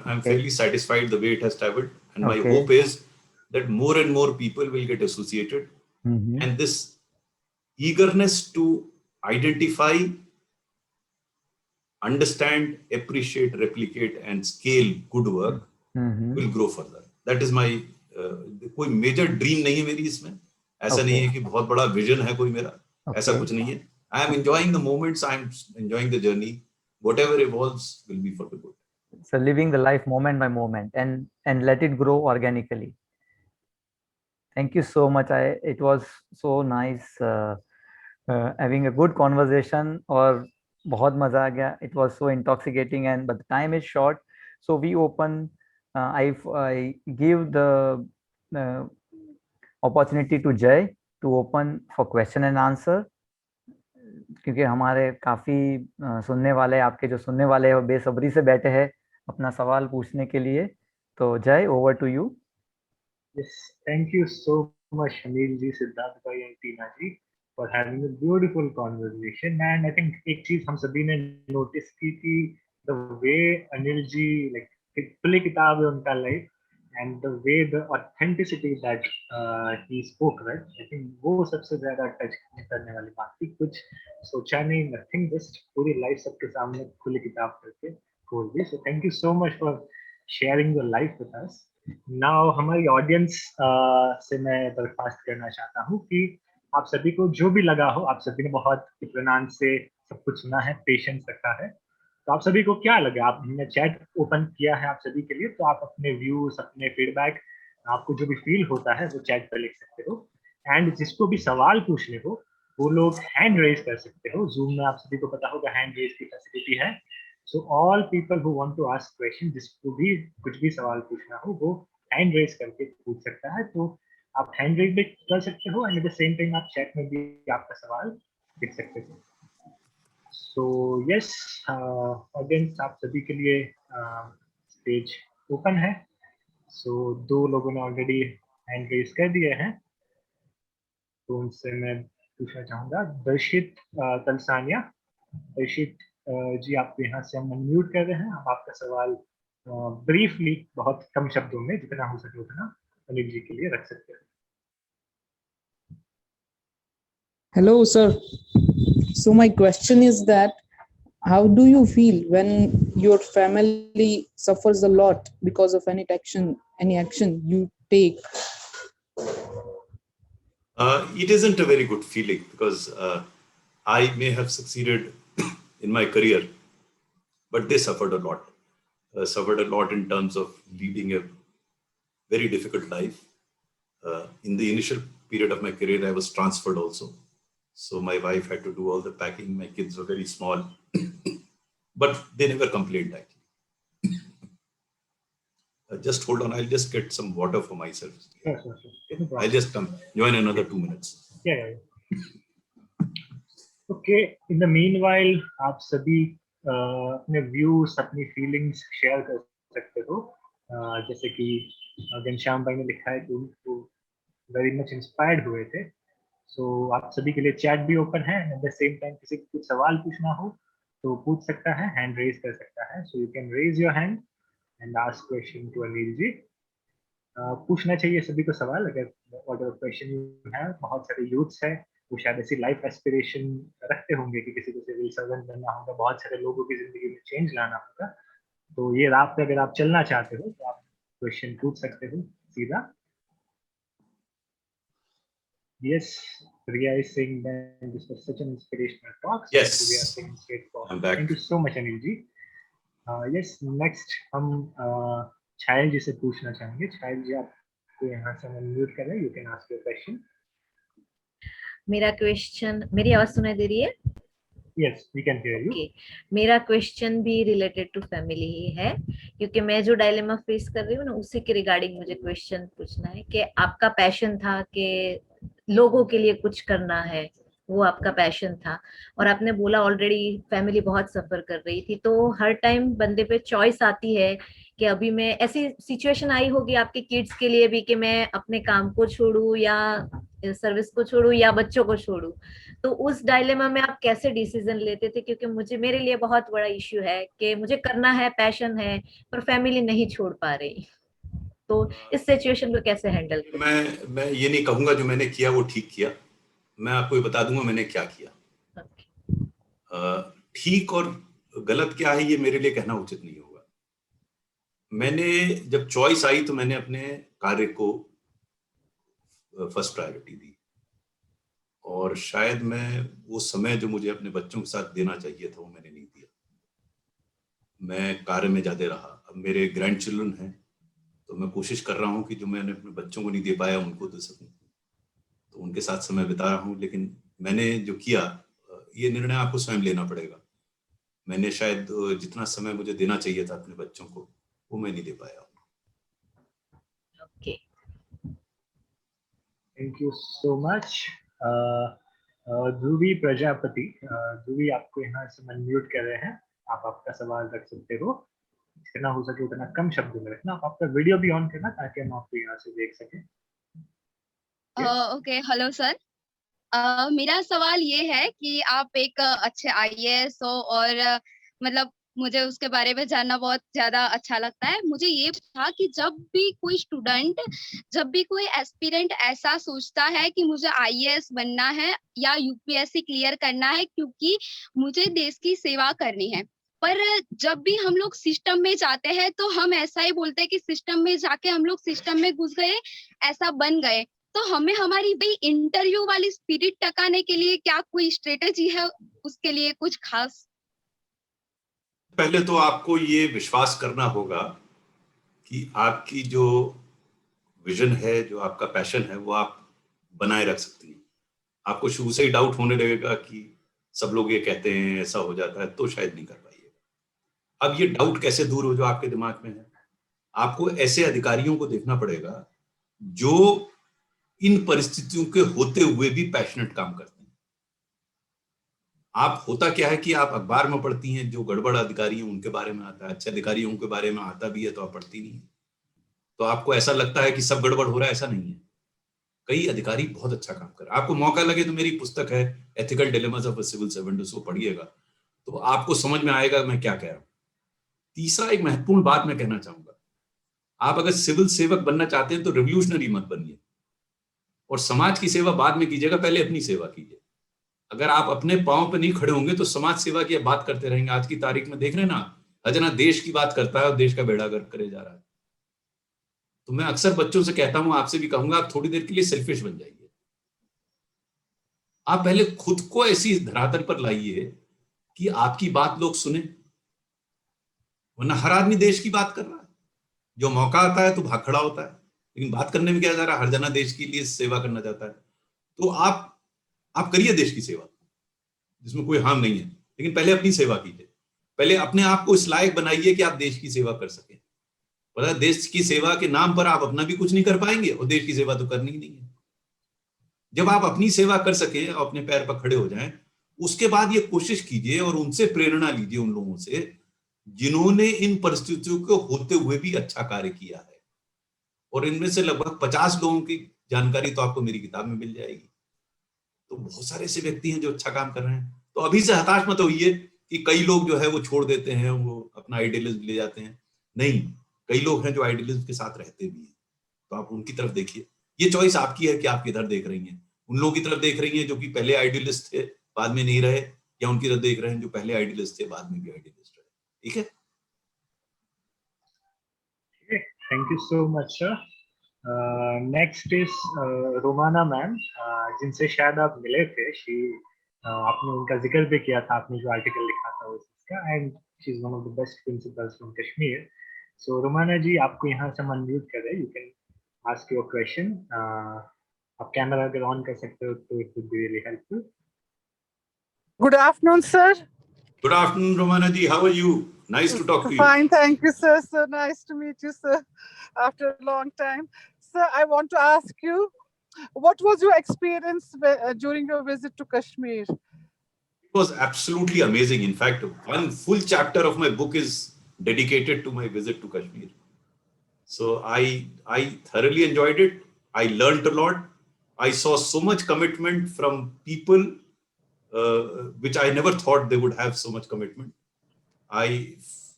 I'm fairly satisfied the way it has traveled, and my hope is that more and more people will get associated, and this eagerness to identify, understand, appreciate, replicate and scale good work will grow further. That is my कोई major dream नहीं है मेरी इसमें। ऐसा नहीं है कि बहुत बड़ा विजन है कोई मेरा, ऐसा कुछ नहीं है। I am enjoying the moments, I am enjoying the journey. Whatever evolves will be for the good. So living the life moment by moment and let it grow organically. Thank you so much. It was so nice having a good conversation, और बहुत मजा आ गया. It was so intoxicating, and but the time is short, so we open. I give the opportunity to Jay to open for question and answer, क्योंकि हमारे काफी सुनने वाले, आपके जो सुनने वाले हैं वो बेसब्री से बैठे हैं अपना सवाल पूछने के लिए. तो Jai, over to you. Yes, thank you so much, Anil ji, Siddharth bhai and Tina ji, for having a beautiful conversation. And I think एक चीज हम सभी ने notice की थी, the way Anil ji like खुली किताब है उनका life, and the way the authenticity that he spoke, right? I think वो सबसे ज्यादा touch करने वाली बात थी. कुछ सोचा नहीं, nothing, just पूरी life सबके सामने खुली किताब करके खोल दी. So thank you so much for sharing your life with us. Now हमारी ऑडियंस से मैं दरख्वास्त करना चाहता हूँ कि आप सभी को जो भी लगा हो, आप सभी ने बहुत इत्मीनान से सब कुछ सुना है, पेशेंस रखा है, तो आप सभी को क्या लगा? आप हमने चैट ओपन किया है आप सभी के लिए, तो आप अपने व्यूज, अपने फीडबैक, आपको जो भी फील होता है वो चैट पर लिख सकते हो. एंड जिसको भी सवाल पूछने हो वो लोग हैंड रेज कर सकते हो. जूम में आप सभी को पता होगा हैंड रेज की फैसिलिटी है. So all people who want to ask question, जिसको भी कुछ भी सवाल पूछना हो वो हैंड रेज करके पूछ सकता है. तो आप हैंड रेज भी कर सकते हो and at the same time आप चैट में भी आपका सवाल लिख सकते हो. सो यस ऑडियंस, आप सभी के लिए स्टेज ओपन है. सो 2 लोगों ने ऑलरेडी हैंड रेज कर दिए हैं, तो उनसे मैं पूछना चाहूंगा दर्शित तलसानिया। दर्शित जी, आपको यहाँ से हम अनम्यूट कर रहे हैं। अब आपका सवाल ब्रीफली, बहुत कम शब्दों में, जितना हो सके उतना अनिल जी के लिए रख सकते हैं। Hello, sir. So my question is that how do you feel when your family suffers a lot because of any action you take? It isn't a very good feeling because I may have succeeded in my career, but they suffered a lot. Suffered a lot in terms of leading a very difficult life. In the initial period of my career, I was transferred also. So my wife had to do all the packing. My kids were very small, but they never complained actually. Just hold on. I'll just get some water for myself. Sure. No problem. I'll just come. Join another 2 minutes. Yeah. Okay. In the meanwhile, आप सभी अपने views, अपनी feelings share कर सकते हो। जैसे कि घनश्याम भाई ने लिखा है कि उनको वेरी मच इंस्पायर्ड हुए थे। सो आप सभी के लिए चैट भी ओपन है। एट द सेम टाइम किसी को कुछ सवाल पूछना हो तो पूछ सकता है, हैंड रेज कर सकता है। So you can raise your hand and ask question to Anil ji. पूछना चाहिए सभी को सवाल, अगर क्वेश्चन यू हैव। बहुत सारे यूथ्स है वो शायद ऐसी लाइफ एस्पिरेशन रखते होंगे कि किसी को सिविल सर्वेंट बनना होगा, बहुत सारे लोगों की जिंदगी में चेंज लाना होगा। तो ये राह पे अगर आप चलना चाहते हो तो आप क्वेश्चन पूछ सकते हो सीधा। Yes, Priya is saying that this was such an inspirational talk. Yes, we are saying straight forward. I'm back. Thank you so much, Anil ji. Yes, next हम छायल जी से पूछना चाहेंगे। छायल जी, आपको यहाँ से अनम्यूट कर रहे हैं, you can ask your question. मेरा क्वेश्चन, मेरी आवाज सुनाई दे रही है? Yes, we can hear you. Okay. मेरा क्वेश्चन भी रिलेटेड टू फैमिली ही है, क्योंकि मैं जो डायलेमा फेस कर रही हूँ ना, उसी के रिगार्डिंग मुझे क्वेश्चन पूछना है कि आपका पैशन था कि लोगों के लिए कुछ करना है, वो आपका पैशन था, और आपने बोला ऑलरेडी फैमिली बहुत सफर कर रही थी, तो हर टाइम बंदे पे चॉइस आती है कि अभी मैं, ऐसी सिचुएशन आई होगी आपके किड्स के लिए भी कि मैं अपने काम को छोड़ूं या सर्विस को छोड़ूं या बच्चों को छोड़ूं, तो उस डायलेमा में आप कैसे डिसीजन लेते थे? क्योंकि मेरे लिए बहुत बड़ा इश्यू है कि मुझे करना है, पैशन है, पर फैमिली नहीं छोड़ पा रही, तो इस सिचुएशन को कैसे हैंडल करें? मैं ये नहीं कहूंगा जो मैंने किया वो ठीक किया, मैं आपको ये बता दूंगा मैंने क्या किया। ठीक और गलत क्या है ये मेरे लिए कहना उचित नहीं होगा। मैंने जब चॉइस आई तो मैंने अपने कार्य को फर्स्ट प्रायोरिटी दी, और शायद मैं वो समय जो मुझे अपने बच्चों के साथ देना चाहिए था वो मैंने नहीं दिया। मैं कार्य में ज्यादा रहा। अब मेरे ग्रैंड चिल्ड्रन हैं, तो मैं कोशिश कर रहा हूँ कि जो मैंने अपने बच्चों को नहीं दे पाया उनको दे सकूं, तो उनके साथ समय बिता रहा हूँ। लेकिन मैंने जो किया, ये निर्णय आपको स्वयं लेना पड़ेगा। मैंने शायद जितना समय मुझे देना चाहिए था अपने बच्चों को वो मैं नहीं दे पाया। Okay, thank you so much. Dhruvi Prajapati, Dhruvi आपको यहाँ से अनम्यूट कर रहे हैं, आप आपका सवाल रख सकते हो। जितना हो सके उतना कम शब्दों में रखना। आप आपका वीडियो भी ऑन करना ताकि हम आपको यहाँ से देख सकें। Okay, hello sir. मेरा सवाल ये है कि आप एक अच्छे आईएएस हो और मतलब मुझे उसके बारे में जानना बहुत ज्यादा अच्छा लगता है। मुझे ये था कि जब भी कोई स्टूडेंट, जब भी कोई एस्पिरेंट ऐसा सोचता है कि मुझे आईएएस बनना है या यूपीएससी क्लियर करना है क्योंकि मुझे देश की सेवा करनी है, पर जब भी हम लोग सिस्टम में जाते हैं तो हम ऐसा ही बोलते हैं कि सिस्टम में जाके हम लोग सिस्टम में घुस गए, ऐसा बन गए। तो हमें हमारी भाई इंटरव्यू वाली स्पिरिट टकाने के लिए क्या कोई स्ट्रेटेजी है, उसके लिए कुछ खास? पहले तो आपको ये विश्वास करना होगा कि आपकी जो विजन है, जो आपका पैशन है, वो आप बनाए रख सकती हैं। आपको शुरू से ही डाउट होने लगेगा कि सब लोग ये कहते हैं ऐसा हो जाता है, तो शायद नहीं कर पाइएगा। अब ये डाउट कैसे दूर हो जो आपके दिमाग में है? आपको ऐसे अधिकारियों को देखना पड़ेगा जो इन परिस्थितियों के होते हुए भी पैशनेट काम करते हैं। आप, होता क्या है कि आप अखबार में पढ़ती हैं जो गड़बड़ अधिकारी हैं उनके बारे में आता है, अच्छे अधिकारियों के बारे में आता भी है तो आप पढ़ती नहीं है। तो आपको ऐसा लगता है कि सब गड़बड़ हो रहा है, ऐसा नहीं है। कई अधिकारी बहुत अच्छा काम कर रहे हैं। आपको मौका लगे तो मेरी पुस्तक है ethical dilemmas of a civil servant, उसको पढ़िएगा तो आपको समझ में आएगा मैं क्या कह रहा हूं। तीसरा एक महत्वपूर्ण बात मैं कहना चाहूंगा, आप अगर सिविल सेवक बनना चाहते हैं तो रिवोल्यूशनरी मत बनिए और समाज की सेवा बाद में कीजिएगा, पहले अपनी सेवा कीजिए। अगर आप अपने पांव पर नहीं खड़े होंगे तो समाज सेवा की बात करते रहेंगे। आज की तारीख में देख रहे हैं ना, हर जना देश की बात करता है और देश का बेड़ा गर्क करे जा रहा है। तो मैं अक्सर बच्चों से कहता हूं, आपसे भी कहूंगा, आप थोड़ी देर के लिए सेल्फिश बन जाइए। आप पहले खुद को ऐसी धरातल पर लाइए कि आपकी बात लोग सुने, वरना हर आदमी देश की बात कर रहा है। जो मौका आता है तो भाग खड़ा होता है, लेकिन बात करने में क्या जा रहा है, हर जना देश के लिए सेवा करना चाहता है। तो आप करिए देश की सेवा, जिसमें कोई हार्म नहीं है, लेकिन पहले अपनी सेवा कीजिए। पहले अपने आप को इस लायक बनाइए कि आप देश की सेवा कर सकें। पता है, देश की सेवा के नाम पर आप अपना भी कुछ नहीं कर पाएंगे और देश की सेवा तो करनी ही नहीं है। जब आप अपनी सेवा कर सके और अपने पैर पर खड़े हो जाएं, उसके बाद ये कोशिश कीजिए और उनसे प्रेरणा लीजिए, उन लोगों से जिन्होंने इन परिस्थितियों को होते हुए भी अच्छा कार्य किया है। और इनमें से लगभग 50 लोगों की जानकारी तो आपको मेरी किताब में मिल जाएगी। तो बहुत सारे ऐसे व्यक्ति हैं जो अच्छा काम कर रहे हैं। तो अभी से हताश मत होइए कि कई लोग जो है वो छोड़ देते हैं, वो अपना आइडियलिज्म ले जाते हैं। नहीं, कई लोग हैं जो आइडियलिज्म के साथ रहते भी हैं, तो आप उनकी तरफ देखिए। ये चॉइस आपकी है कि आप किधर देख रही हैं। उन लोगों की तरफ देख रही हैं जो कि पहले आइडियलिस्ट थे बाद में नहीं रहे, या उनकी तरफ देख रहे हैं जो पहले आइडियलिस्ट थे बाद में भी आइडियलिस्ट रहे। ठीक है, thank you so much sir. Next is Romana ma'am, जिनसे शायद आप मिले थे। आपने उनका जिक्र भी किया था, आपने जो आर्टिकल लिखा था उसका, and she is one of the best principals from Kashmir. So Romana ji, आपको यहाँ से अनम्यूट कर रहे हैं, you can ask your question. आप कैमरा अगर ऑन कर सकते हो तो it would be really helpful. Good afternoon, sir. Good afternoon Romana ji, how are you? Nice to talk to you. Fine, thank you, sir. So nice to meet you, sir, after a long time. Sir, I want to ask you, what was your experience during your visit to Kashmir? It was absolutely amazing. In fact, one full chapter of my book is dedicated to my visit to Kashmir. So I thoroughly enjoyed it. I learned a lot. I saw so much commitment from people, which I never thought they would have so much commitment. I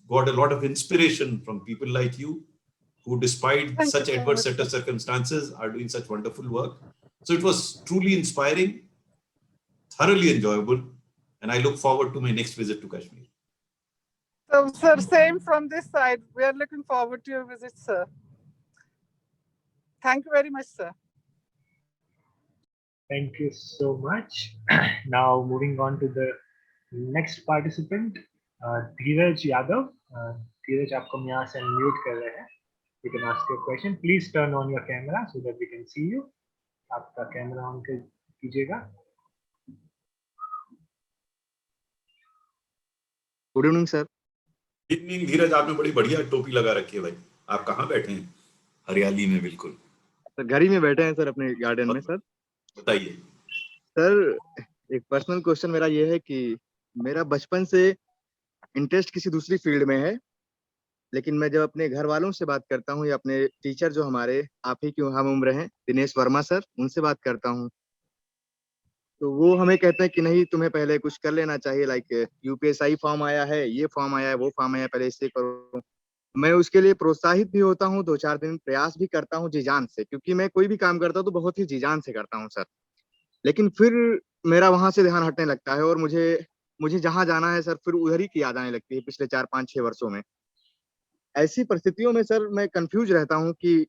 got a lot of inspiration from people like you, who despite Thank such you so adverse much. set of circumstances are doing such wonderful work. So it was truly inspiring, thoroughly enjoyable, and I look forward to my next visit to Kashmir. So, sir, same from this side. We are looking forward to your visit, sir. Thank you very much, sir. Thank you so much. Now moving on to the next participant, Dheeraj Yadav. Dheeraj, आपको हम यहाँ से unmute कर रहे हैं. You can ask your question. Please turn on your camera so that we can see you. आपका camera on कर कीजिएगा. Good evening sir. इवनिंग धीरज, आपने बड़ी बढ़िया टोपी लगा रखी है भाई। आप कहाँ बैठे हैं? हरियाली में बिल्कुल। सर घर ही में बैठे हैं सर, अपने गार्डन में। सर बताइए। सर एक पर्सनल क्वेश्चन मेरा ये है कि मेरा बचपन से इंटरेस्ट किसी दूसरी फील्ड में है, लेकिन मैं जब अपने घर वालों से बात करता हूँ या अपने टीचर जो हमारे आप ही की हम उम्र हैं, दिनेश वर्मा सर, उनसे बात करता हूँ तो वो हमें कहते हैं कि नहीं, तुम्हें पहले कुछ कर लेना चाहिए, लाइक यूपीएसआई फॉर्म आया है, ये फॉर्म आया है, वो फॉर्म आया है, पहले इससे करो। मैं उसके लिए प्रोत्साहित भी होता हूँ, 2-4 दिन प्रयास भी करता हूँ जी जान से, क्योंकि मैं कोई भी काम करता हूँ तो बहुत ही जी जान से करता हूँ सर। लेकिन फिर मेरा वहां से ध्यान हटने लगता है और मुझे जहां जाना है सर, फिर उधर ही की याद आने लगती है पिछले 4-5-6 वर्षों में। ऐसी परिस्थितियों में सर मैं कंफ्यूज रहता हूँ कि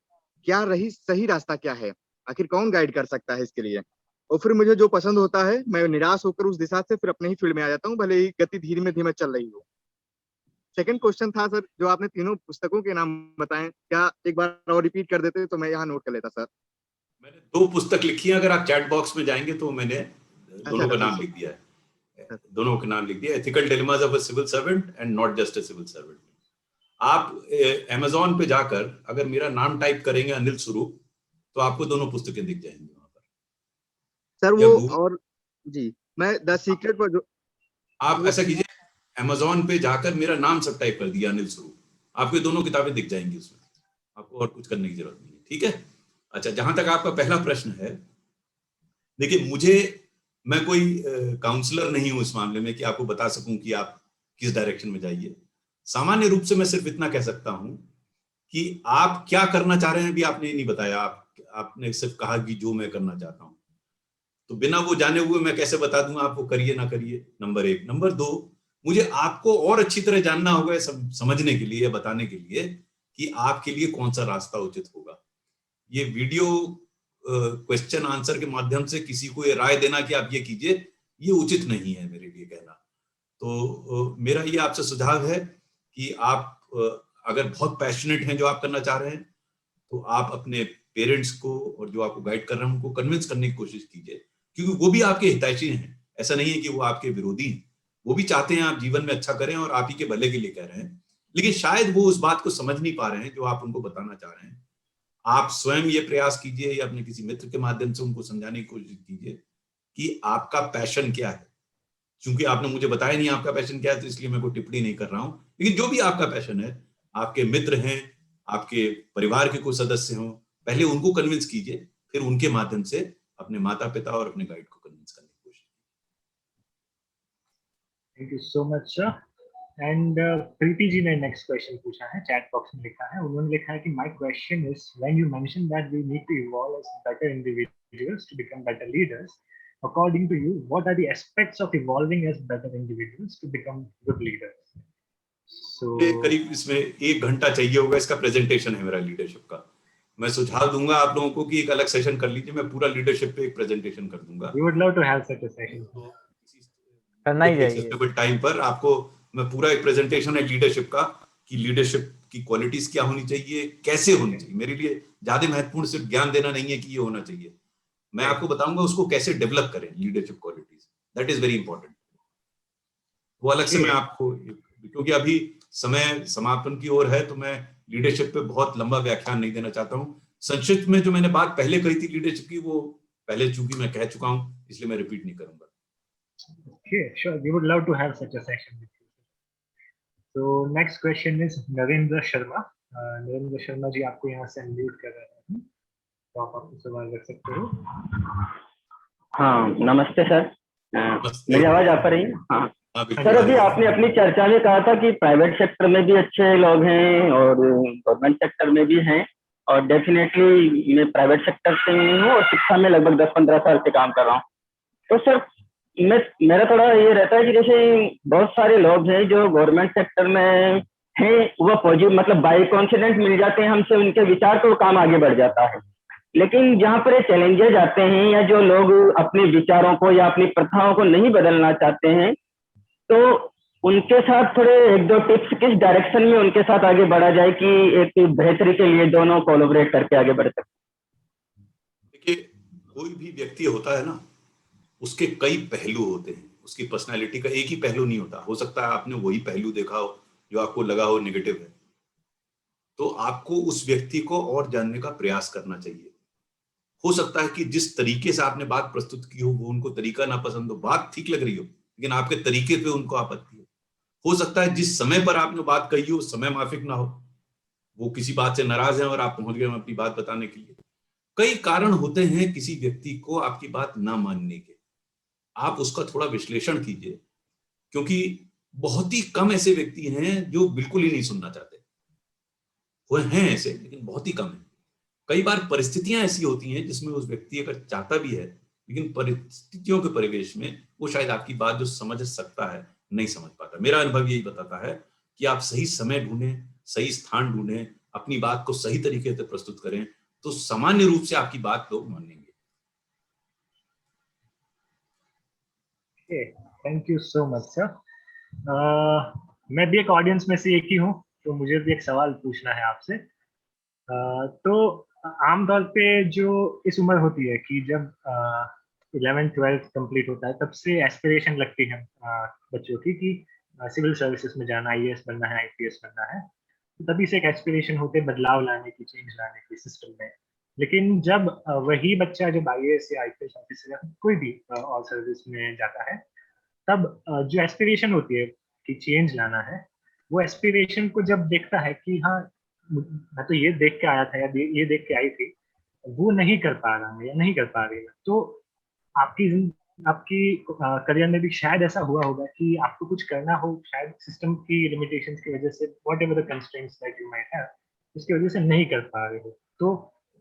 क्या सही रास्ता क्या है, आखिर कौन गाइड कर सकता है इसके लिए। और फिर मुझे जो पसंद होता है, मैं निराश होकर उस दिशा से फिर अपने ही फील्ड में आ जाता हूँ, भले ही गति धीमे धीमे चल रही हो। सेकंड क्वेश्चन था सर, जो आपने तीनों पुस्तकों के नाम बताए, क्या एक बार और रिपीट कर देते तो मैं यहाँ नोट कर लेता सर। मैंने 2 पुस्तक लिखी है, अगर आप चैट बॉक्स में जाएंगे तो मैंने दोनों का नाम लिख दिया है। दोनों का नाम लिख दिया, ethical dilemmas of a civil servant and not just a civil servant. आप Amazon पे जाकर अगर मेरा नाम टाइप करेंगे अनिल स्वरूप, तो आपको दोनों पुस्तकें दिख जाएंगी वहां पर सर। वो और जी, मैं द सीक्रेट पर जो आप ऐसा कीजिए, Amazon पे जाकर मेरा नाम सब टाइप कर दिया अनिल स्वरूप, आपको दोनों किताबें दिख जाएंगी उसमें। आपको और कुछ करने की जरूरत नहीं है, ठीक है। अच्छा, जहां तक आपका पहला प्रश्न है, देखिए मैं कोई काउंसलर नहीं हूं इस मामले में कि आपको बता सकूं कि आप किस डायरेक्शन में जाइए। सामान्य रूप से मैं सिर्फ इतना कह सकता हूं कि आप क्या करना चाह रहे हैं भी आपने नहीं बताया। आपने सिर्फ कहा कि जो मैं करना चाहता हूं, तो बिना वो जाने हुए मैं कैसे बता दूंगा आप वो करिए ना करिए, नंबर 1। नंबर 2, मुझे आपको और अच्छी तरह जानना होगा समझने के लिए, बताने के लिए कि आपके लिए कौन सा रास्ता उचित होगा। ये वीडियो क्वेश्चन आंसर के माध्यम से किसी को ये राय देना कि आप ये कीजिए, ये उचित नहीं है मेरे लिए कहना। तो मेरा ये आपसे सुझाव है कि आप अगर बहुत पैशनेट हैं जो आप करना चाह रहे हैं, तो आप अपने पेरेंट्स को और जो आपको गाइड कर रहे हैं उनको कन्विंस करने की कोशिश कीजिए, क्योंकि वो भी आपके हितैषी हैं। ऐसा नहीं है कि वो आपके विरोधी हैं, वो भी चाहते हैं आप जीवन में अच्छा करें और आप ही के भले के लिए कह रहे हैं, लेकिन शायद वो उस बात को समझ नहीं पा रहे हैं जो आप उनको बताना चाह रहे हैं। आप स्वयं ये प्रयास कीजिए या अपने किसी मित्र के माध्यम से उनको समझाने की कोशिश कीजिए कि आपका पैशन क्या है। क्योंकि आपने मुझे बताया नहीं आपका पैशन क्या है, तो इसलिए मैं कोई टिप्पणी नहीं कर रहा हूं, लेकिन जो भी आपका पैशन है, आपके मित्र हैं, आपके परिवार के कोई सदस्य हों, पहले उनको कन्विंस कीजिए, फिर उनके माध्यम से अपने माता पिता और अपने गाइड को कन्विंस करने की कोशिश कीजिए। Thank you so much sir. And Preeti ji ने नेक्स्ट क्वेश्चन पूछा है, चैट बॉक्स में लिखा है। उन्होंने लिखा है कि my question is, when you mention that we need to evolve as better individuals to become better leaders, according to you, what are the aspects of evolving as better individuals to become good leaders? So करीब इसमें 1 घंटा चाहिए होगा, इसका presentation है मेरा leadership का। मैं सुझाव दूंगा आप लोगों को कि एक अलग सेशन कर लीजिए, मैं पूरा लीडरशिप पे एक प्रेजेंटेशन कर दूंगा। We would love to have such a session. करना ही चाहिए। टाइम पर आपको मैं पूरा एक प्रेजेंटेशन है लीडरशिप का, कि लीडरशिप की क्वालिटीज क्या होनी चाहिए, कैसे होनी चाहिए। मेरे लिए ज्यादा महत्वपूर्ण सिर्फ ज्ञान देना नहीं है कि ये होना चाहिए, मैं आपको बताऊंगा उसको कैसे डेवलप करें leadership qualities, that is very important. वो अलग से मैं आपको, क्योंकि अभी समय समापन की ओर है, तो मैं लीडरशिप पे बहुत लंबा व्याख्यान नहीं देना चाहता हूँ। संक्षिप्त में जो मैंने बात पहले कही थी लीडरशिप की, वो पहले चूंकि मैं कह चुका हूँ, इसलिए मैं रिपीट नहीं करूंगा। Okay, sure. We would love to have such a session with you. So next question is Narendra Sharma. Narendra Sharma ji, आपको यहाँ से अनम्यूट कर रहे हैं, तो आप अपना सवाल रख सकते हो। हाँ, नमस्ते सर। मेरी आवाज आ पा रही है? हाँ सर, अभी आपने अपनी चर्चा में कहा था कि प्राइवेट सेक्टर में भी अच्छे लोग हैं और गवर्नमेंट सेक्टर में भी हैं, और डेफिनेटली मैं प्राइवेट सेक्टर से हूँ और शिक्षा में लगभग 10-15 साल से काम कर रहा हूँ। तो सर मेरा थोड़ा ये रहता है कि जैसे बहुत सारे लोग हैं जो गवर्नमेंट सेक्टर में हैं, वो पॉजिटिव मतलब बाई कॉन्फिडेंस मिल जाते हैं हमसे, उनके विचार तो काम आगे बढ़ जाता है। लेकिन जहाँ पर ये चैलेंजेस आते हैं या जो लोग अपने विचारों को या अपनी प्रथाओं को नहीं बदलना चाहते हैं, तो उनके साथ थोड़े 1-2 टिप्स, किस डायरेक्शन में उनके साथ आगे बढ़ा जाए कि एक बेहतरी के लिए दोनों कोलैबोरेट करके आगे बढ़ सकते। देखिए, कोई भी व्यक्ति होता है ना, उसके कई पहलू होते हैं, उसकी पर्सनालिटी का एक ही पहलू नहीं होता। हो सकता है आपने वही पहलू देखा हो जो आपको लगा हो नेगेटिव है, तो आपको उस व्यक्ति को और जानने का प्रयास करना चाहिए। हो सकता है कि जिस तरीके से आपने बात प्रस्तुत की हो वो उनको तरीका ना पसंद हो, बात ठीक लग रही हो लेकिन आपके तरीके पे उनको आपत्ति हो सकता है जिस समय पर आपने बात कही हो उस समय माफिक ना हो, वो किसी बात से नाराज हैं और आप पहुंच गए अपनी बात बताने के लिए। कई कारण होते हैं किसी व्यक्ति को आपकी बात ना मानने के, आप उसका थोड़ा विश्लेषण कीजिए, क्योंकि बहुत ही कम ऐसे व्यक्ति हैं जो बिल्कुल ही नहीं सुनना चाहते। वो हैं ऐसे, लेकिन बहुत ही कम है। कई बार परिस्थितियां ऐसी होती हैं जिसमें उस व्यक्ति अगर चाहता भी है, लेकिन परिस्थितियों के परिवेश में वो शायद आपकी बात जो समझ सकता है नहीं समझ पाता। मेरा अनुभव यही बताता है कि आप सही समय ढूंढें, सही स्थान ढूंढें, अपनी बात को सही तरीके से प्रस्तुत करें, तो सामान्य रूप से आपकी बात लोग मानेंगे। Thank you so much sir. मैं भी एक ऑडियंस में से एक ही हूँ, तो मुझे भी एक सवाल पूछना है आपसे। तो आमतौर पे जो इस उम्र होती है कि जब 11th-12th कंप्लीट होता है, तब से एस्पिरेशन लगती है बच्चों की कि सिविल सर्विसेज में जाना, IAS बनना है, IPS बनना है। तो तभी से एक एस्पिरेशन होते है बदलाव लाने की, चेंज लाने की सिस्टम में। लेकिन जब वही बच्चा जब IAS या IPS ऑफिसर या कोई भी और सर्विस में जाता है, तब जो एस्पिरेशन होती है कि चेंज लाना है, वो एस्पिरेशन को जब देखता है कि हाँ मैं तो ये देख के आया था या ये देख के आई थी, वो नहीं कर पा रहा है या नहीं कर पा रही है। तो आपकी करियर में भी शायद ऐसा हुआ होगा कि आपको कुछ करना हो, शायद सिस्टम की लिमिटेशंस की वजह से, whatever the constraints that you might have, उसकी वजह से नहीं कर पा रहे हो। तो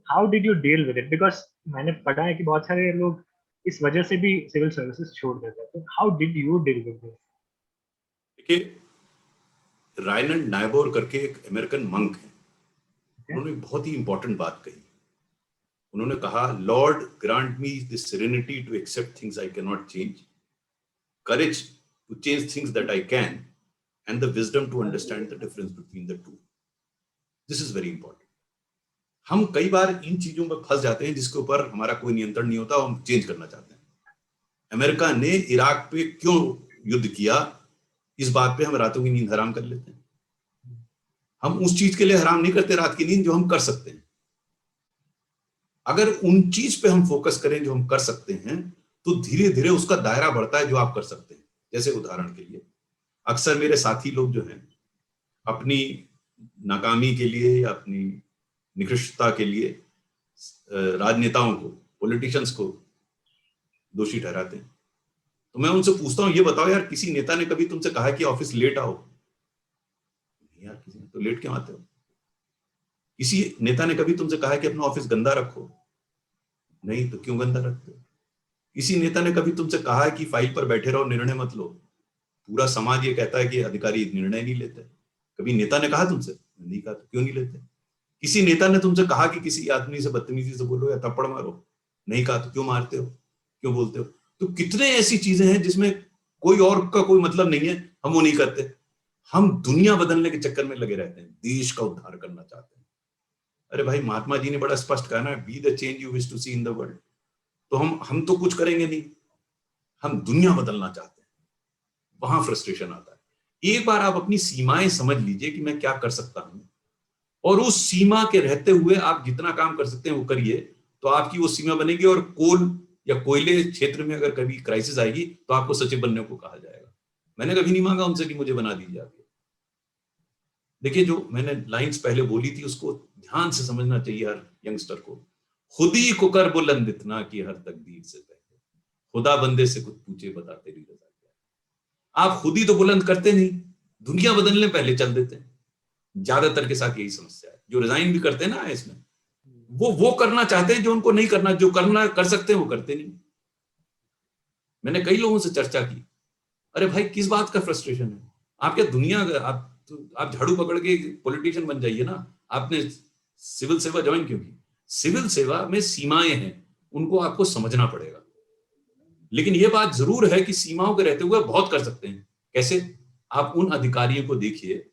how did you deal with it? Because मैंने पढ़ा है कि बहुत सारे लोग इस वजह से भी सिविल सर्विसेज छोड़ देते हैं। तो how did you deal with this? देखिए, रायनल्ड नायबोर करके एक अमेरिकन मंक है, उन्होंने बहुत ही इंपॉर्टेंट बात कही। उन्होंने कहा, lord grant me the serenity to accept things I can not change, courage to change things that I can, and the wisdom to understand the difference between the two. This is very important. हम कई बार इन चीजों में फंस जाते हैं जिसके ऊपर हमारा कोई नियंत्रण नहीं होता, हम चेंज करना चाहते हैं। अमेरिका ने इराक पे क्यों युद्ध किया, इस बात पे हम रातों की नींद हराम कर लेते हैं। हम उस चीज के लिए हराम नहीं करते रात की नींद जो हम कर सकते हैं। अगर उन चीज पे हम फोकस करें जो हम कर सकते हैं, तो धीरे धीरे उसका दायरा बढ़ता है जो आप कर सकते हैं। जैसे उदाहरण के लिए, अक्सर मेरे साथी लोग जो हैं अपनी नाकामी के लिए या अपनी निकृष्टता के लिए राजनेताओं को, पॉलिटिशियंस को दोषी ठहराते हैं। तो मैं उनसे पूछता हूं, ये बताओ यार, किसी नेता ने कभी तुमसे कहा कि ऑफिस लेट आओ? नहीं यार, किसी ने तो लेट क्यों आते हो? किसी नेता ने कभी तुमसे कहा कि अपना ऑफिस गंदा रखो? नहीं, तो क्यों गंदा रखते हो? किसी नेता ने कभी तुमसे कहा कि फाइल पर बैठे रहो, निर्णय मत लो? पूरा समाज ये कहता है कि अधिकारी निर्णय नहीं लेते। कभी नेता ने कहा तुमसे? नहीं कहा, तो क्यों नहीं लेते? किसी नेता ने तुमसे कहा कि किसी आदमी से बदतमीजी से बोलो या थप्पड़ मारो? नहीं कहा, तो क्यों मारते हो, क्यों बोलते हो? तो कितने ऐसी चीजें हैं जिसमें कोई और का कोई मतलब नहीं है, हम वो नहीं करते। हम दुनिया बदलने के चक्कर में लगे रहते हैं, देश का उद्धार करना चाहते हैं। अरे भाई, महात्मा जी ने बड़ा स्पष्ट कहा ना, be the change you wish to see in the world. तो हम तो कुछ करेंगे नहीं, हम दुनिया बदलना चाहते हैं। वहां फ्रस्ट्रेशन आता है। एक बार आप अपनी सीमाएं समझ लीजिए कि मैं क्या कर सकता हूं, और उस सीमा के रहते हुए आप जितना काम कर सकते हैं वो करिए, तो आपकी वो सीमा बनेगी। और कोल या कोयले क्षेत्र में अगर कभी क्राइसिस आएगी तो आपको सचिव बनने को कहा जाएगा। मैंने कभी नहीं मांगा उनसे कि मुझे बना दीजिए आगे। देखिए, जो मैंने लाइंस पहले बोली थी उसको ध्यान से समझना चाहिए हर यंगस्टर को। खुदी को कर बुलंद इतना कि हर तकदीर से पहले खुदा बंदे से कुछ पूछे, बता तेरी रजा क्या। आप खुद ही तो बुलंद करते नहीं, दुनिया बदलने पहले चल देते हैं। ज्यादातर के साथ यही समस्या है। जो रिजाइन भी करते हैं ना इसमें, वो करना चाहते हैं जो उनको नहीं करना, जो करना कर सकते हैं वो करते नहीं। मैंने कई लोगों से चर्चा की, अरे भाई किस बात का फ्रस्ट्रेशन है? आप क्या दुनिया, आप झाड़ू पकड़ के पॉलिटिशियन बन जाइए ना। आपने सिविल सेवा ज्वाइन क्यों की? सिविल सेवा में सीमाएं हैं, उनको आपको समझना पड़ेगा। लेकिन यह बात जरूर है कि सीमाओं के रहते हुए बहुत कर सकते हैं। कैसे? आप उन अधिकारियों को देखिए,